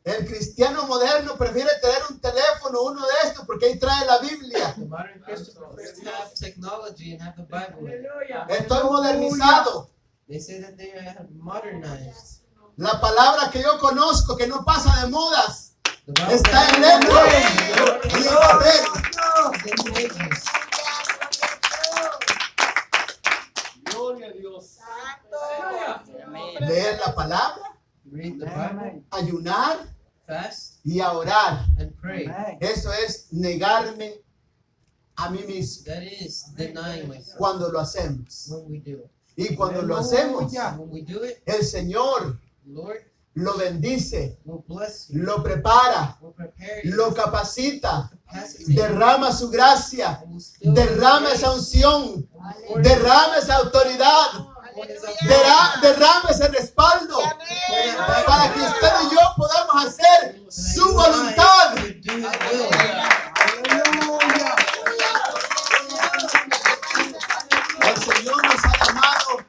El cristiano moderno prefiere tener un teléfono, uno de estos, porque ahí trae la Biblia. The modern Christian prefers to have technology and have the Bible. Estoy modernizado. They say that they are modernized. La palabra que yo conozco, que no pasa de modas, The Bible está en lengua y en papel. in pages. Gloria a Dios. Santo. Leer la palabra, Read the Bible, ayunar fast, y a orar. and pray. Eso es negarme a mí mismo That is denying myself cuando lo hacemos. when we do it. Y cuando lo hacemos, And when we do it, el Señor Lord lo bendice, will bless you, lo prepara, will prepare you, lo capacita, capacitate you, derrama su gracia, and will still derrama esa unción, pour derrama esa autoridad, derrama ese respaldo para que usted y yo podamos hacer su voluntad. to do His will. El Señor nos ha llamado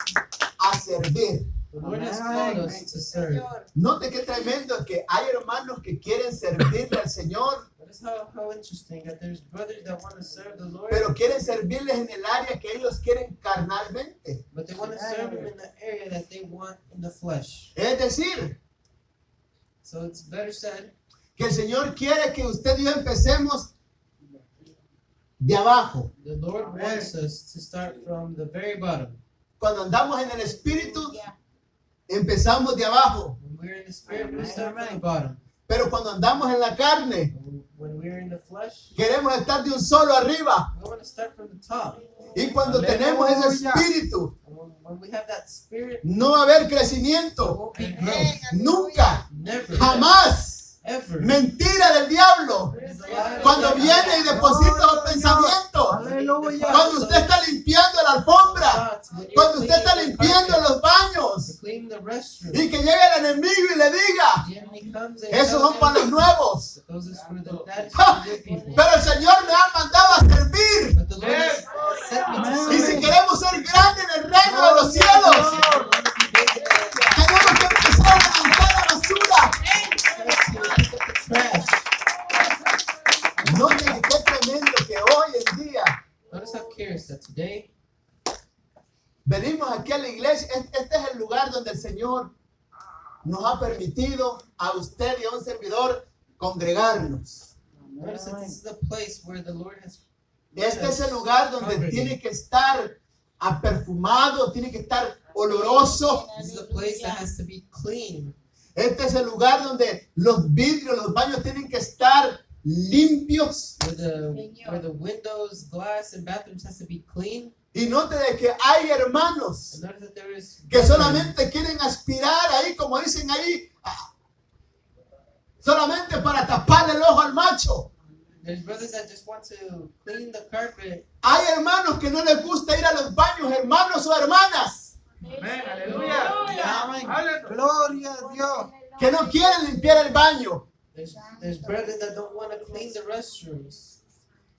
a servir. The Lord has called us to serve. Note qué tremendo que hay hermanos que quieren servirle al Señor, Notice how interesting that there's brothers that want to serve the Lord, pero quieren servirles en el área que ellos quieren carnalmente. but they want to serve Him in the area that they want in the flesh. Es decir, So it's better said que el Señor quiere que usted y yo empecemos de abajo. the Lord wants us to start from the very bottom. Cuando andamos en el Espíritu, empezamos de abajo. When we're in the spirit, we start from the bottom. Pero cuando andamos en la carne, When we're in the flesh, queremos estar de un solo arriba. we want to start from the top. Y cuando tenemos ese espíritu, And when we have that spirit, no va a haber there crecimiento. won't be growth. Nunca, Never. jamás. Ever. Mentira del diablo. It is a lie of Cuando the viene y devil. deposita los pensamientos. Cuando usted está limpiando la alfombra. Thoughts, when you're Cuando usted está cleaning the limpiando carpet, los baños. to clean the restroom, Y que llegue el enemigo y le diga, the enemy comes and esos son tells para los you, nuevos. those is for the, that is Ja, for the good people. pero el Señor me ha mandado a servir. But the Lord has sent me to Y si serve. queremos ser grandes en el reino de los cielos, tenemos que empezar a levantar la basura. Trash. Note que qué tremendo que hoy en día Notice how curious that today venimos aquí a la iglesia. Este es el lugar donde el Señor nos ha permitido a usted y a un servidor congregarnos. notice that this is the place where the Lord has Este es el lugar donde tiene que estar perfumado, tiene que estar oloroso. this is the place that has to be clean. Este es el lugar donde los vidrios, los baños tienen que estar limpios. Where the windows, glass, and bathrooms has to be clean. Y note de que hay hermanos And notice that there is que solamente quieren aspirar ahí, como dicen ahí, solamente para taparle el ojo al macho. there's brothers that just want to clean the carpet. Hay hermanos que no les gusta ir a los baños, hermanos o hermanas, Gloria a Dios. que no quieren limpiar el baño. There's brothers that don't want to clean the restrooms.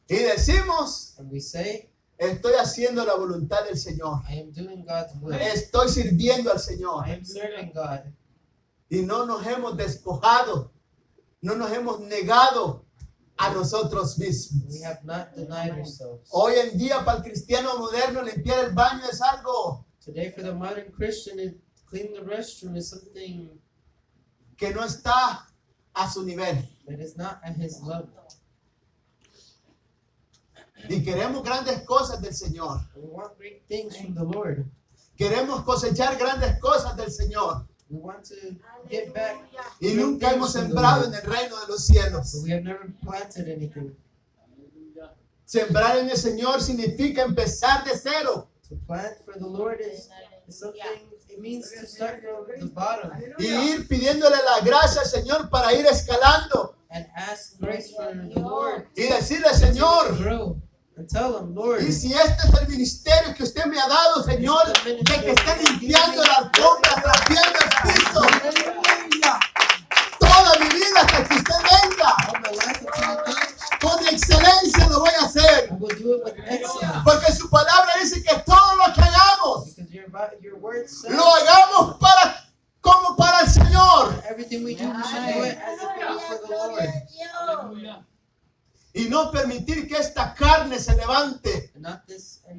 Y decimos, And we say, estoy haciendo la voluntad del Señor. I am doing God's will. Estoy sirviendo al Señor. I am serving God. Y no nos hemos despojado, no nos hemos negado a nosotros mismos. We have not denied ourselves. Hoy en día para el cristiano moderno limpiar el baño es algo Today, for the modern Christian, cleaning the restroom is something que no está a su nivel. that is not at his level. Y queremos grandes cosas del Señor. We want great things from the Lord. Queremos cosechar grandes cosas del Señor. We want to get back, Y nunca hemos sembrado en el reino de los cielos. but we have never planted anything. Sembrar en el Señor significa empezar de cero. To plant for the Lord is something, it means to start from the bottom Y ir pidiéndole la gracia al Señor para ir escalando. and ask grace from the Lord Y decirle, to Señor, grow. And tell him, Lord, y si este es el ministerio que usted me ha dado, Señor, de que esté limpiando la alfombra, trapeando el piso, toda mi vida hasta que usted venga, all my life until you come, con excelencia lo voy a hacer. I will do it with excellence. Porque su palabra dice que todo lo que hagamos, Because your word says lo hagamos como para el Señor. everything we do, we should do it as if y no permitir que esta carne se levante and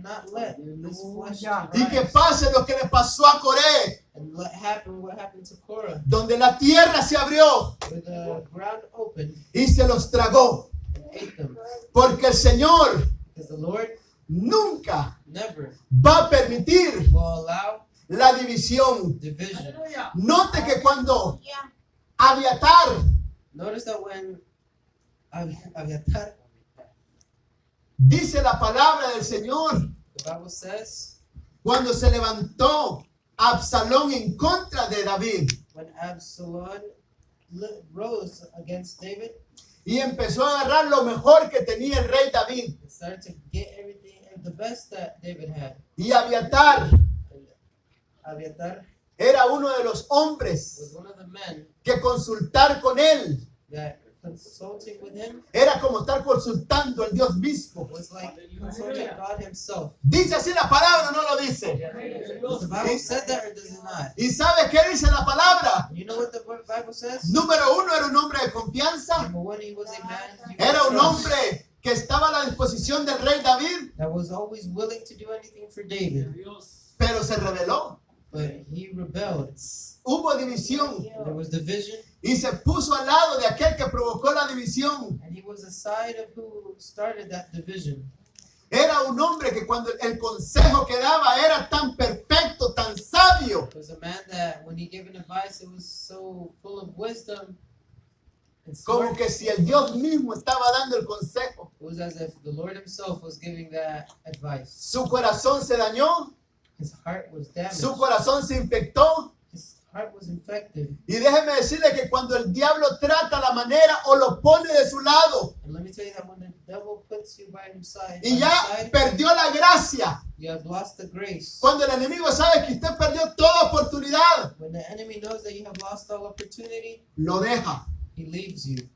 not let this flesh y que rise, pase lo que le pasó a Coré, and let happen what happened to Korah, donde la tierra se abrió where the ground opened y se los tragó, and ate them, porque el Señor because the Lord nunca never va a permitir will allow la división. division. Note que cuando Abiatar Notice that when Abiatar, dice la palabra del Señor, the Bible says, cuando se levantó Absalón en contra de David when Absalom rose against David, y empezó a agarrar lo mejor que tenía el rey David, it started to get everything, the best that David had. y Abiatar And Abiatar era uno de los hombres was one of the men que consultar con él that consulting with him era como estar consultando al Dios mismo. was like consulting God himself. Dice así la palabra, no lo dice. Does the Bible said that or does it not? ¿Y sabe qué dice la palabra? You know what the Bible says? Número uno, era un hombre de confianza, Number one, he was a man you could era un trust, hombre que estaba a la disposición del rey David, that was always willing to do anything for David, pero se rebeló. but he rebelled. Hubo división There was division, y se puso al lado de aquel que provocó la división. and he was aside of who started that division. Era un hombre que cuando el consejo que daba era tan perfecto, tan sabio, It was a man that when he gave an advice, it was so full of wisdom and como smart. que si el Dios mismo estaba dando el consejo. It was as if the Lord himself was giving that advice. Su corazón se dañó, His heart was damaged. su corazón se infectó. His heart was infected. Y déjeme decirle que cuando el diablo trata la manera o lo pone de su lado And let me tell you that when the devil puts you by himself, y ya perdió la gracia, you have lost the grace. cuando el enemigo sabe que usted perdió toda oportunidad, When the enemy knows that you have lost all opportunity, lo deja. he leaves you.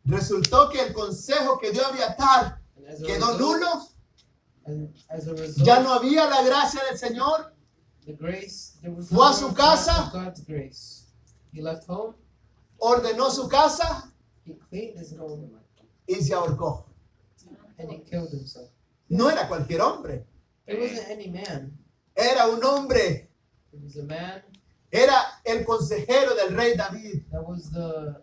Resultó que el consejo que dio Abiatar And as a quedó result, nulo, as a result, ya no había la gracia del Señor, the grace, there was Fue a no su more casa. of God's grace. He left home, ordenó su casa he cleaned his home, y se ahorcó. and he killed himself. No era cualquier hombre, It wasn't any man. era un hombre, It was a man era el consejero del rey David. that was the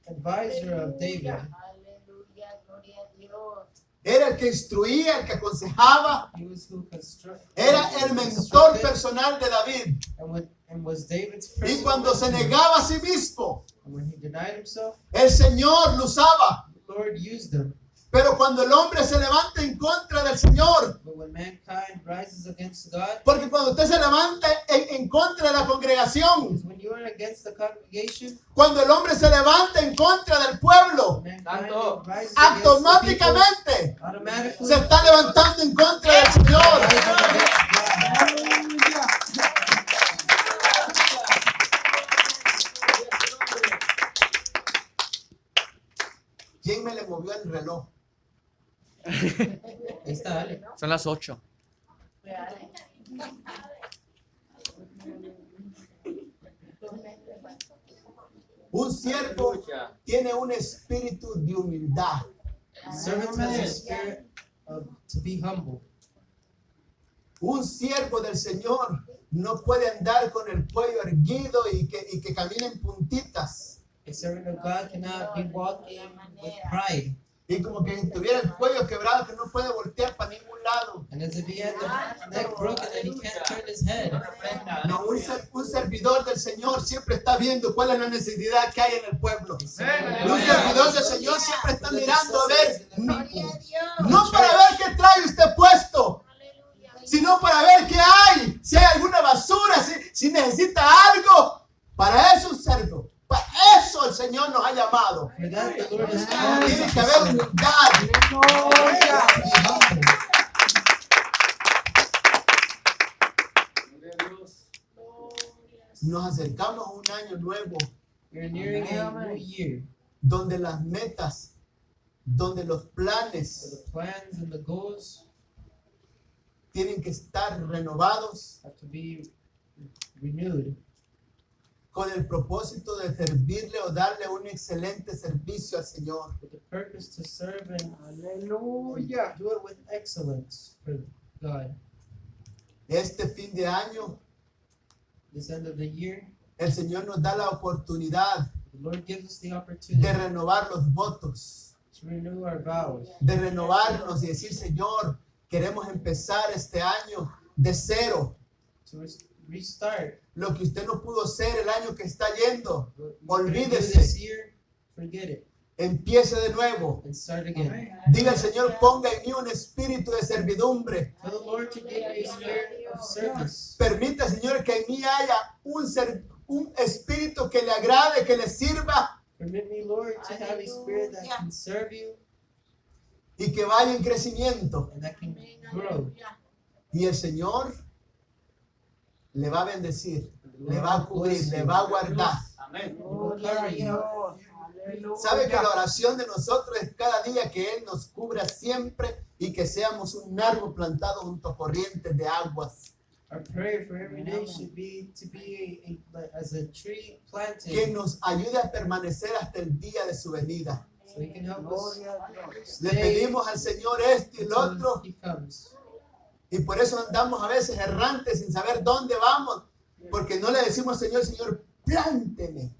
advisor of David. Aleluya, gloria a Dios. Era el que instruía, el que aconsejaba, He was who constructed. era el mentor personal de David. And was David's Y personal cuando se mentor. negaba a sí mismo, And when he denied himself, el Señor lo usaba. the Lord used him. Pero cuando el hombre se levanta en contra del Señor, But when mankind rises against God, porque cuando usted se levanta en contra de la congregación, because when you are against the congregation, cuando el hombre se levanta en contra del pueblo, mankind Tanto. rises against the people, automáticamente automatically se está levantando en contra del Señor. rises against God. ¿Quién me le movió el reloj? Ahí está, Ale. Son las 8. Un siervo tiene un espíritu de humildad. Servants has a spirit to be humble. Un siervo del Señor no puede andar con el cuello erguido y que camine en puntitas. A servant of God cannot be walking with pride, Y como que tuviera el cuello quebrado que no puede voltear para ningún lado. and as if he had the neck broken and he can't turn his head. No, un servidor del Señor siempre está viendo cuál es la necesidad que hay en el pueblo. Un servidor del Señor siempre está mirando a ver, Gloria a Dios. no para ver qué trae usted puesto, Aleluya. sino para ver qué hay, si hay alguna basura, si necesita algo. Para eso un servo, para eso el Señor nos ha llamado. For that, the Lord has called us Tiene as que a haber servant. humildad. To be humble. Nos acercamos a un año nuevo We're nearing a new year donde las metas, donde los where planes the plans and the goals tienen que estar renovados have to be renewed. con el propósito de servirle o darle un excelente servicio al Señor. with the purpose to serve and Aleluya. do it with excellence for God. Este fin de año, This end of the year, el Señor nos da la oportunidad the Lord gives us the de opportunity renovar los votos, to renew our vows, de renovarnos y decir, Señor, queremos empezar este año de cero. to restart. Lo que usted no pudo ser el año que está yendo, What you couldn't do olvídese. this year, forget it Empiece de nuevo. and start again. Diga al Señor, ponga en mí un espíritu de servidumbre. Tell the Lord to give you a spirit of service. Permita, Señor, que en mí haya un espíritu que le agrade, que le sirva Permit me, Lord, to have a spirit that can serve you y que vaya en crecimiento. and that can Amén, grow. aleluya. Y el Señor le va a bendecir, le va a cubrir, le va a guardar. Amén. Gloria a Dios. Aleluya. ¿Sabe que la oración de nosotros es cada día que Él nos cubra siempre y que seamos un árbol plantado junto a corrientes de aguas? Our prayer for every day should be to be as a tree Que planted nos ayude a permanecer hasta el día de su venida. so He can help us Gloria a Dios. Le stay pedimos al Señor esto y lo until otro, He comes. y por eso andamos a veces errantes sin saber dónde vamos, porque no le decimos, Señor, Señor, plánteme,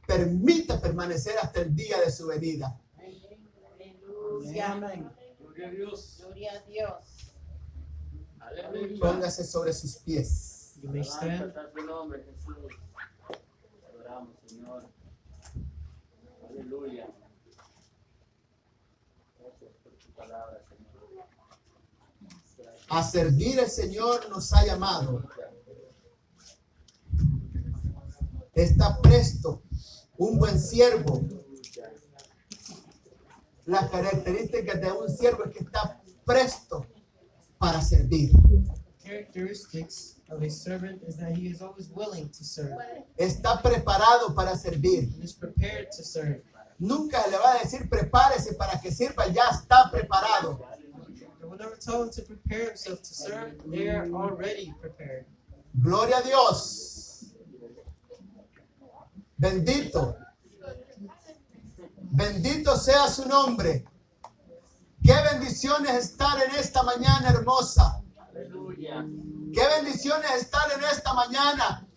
permita permanecer hasta el día de su venida. Aleluya. Amén. Gloria a Dios. Gloria a Dios. Aleluya. Póngase sobre sus pies. You may stand. Alabanza sea tu nombre, Jesús. Adoramos, Señor. Aleluya. Gracias por tu palabra, Señor. A servir el Señor nos ha llamado. Está presto, un buen siervo. Las características de un siervo es que está presto para servir. Characteristics of a servant is that he is always willing to serve Está preparado para servir. and is prepared to serve. Nunca le va a decir prepárese para que sirva, ya está preparado. And whenever tell him to prepare himself to serve, they are already prepared. Gloria a Dios. Bendito. Bendito sea su nombre. Qué bendiciones estar en esta mañana hermosa. Aleluya. Qué bendiciones estar en esta mañana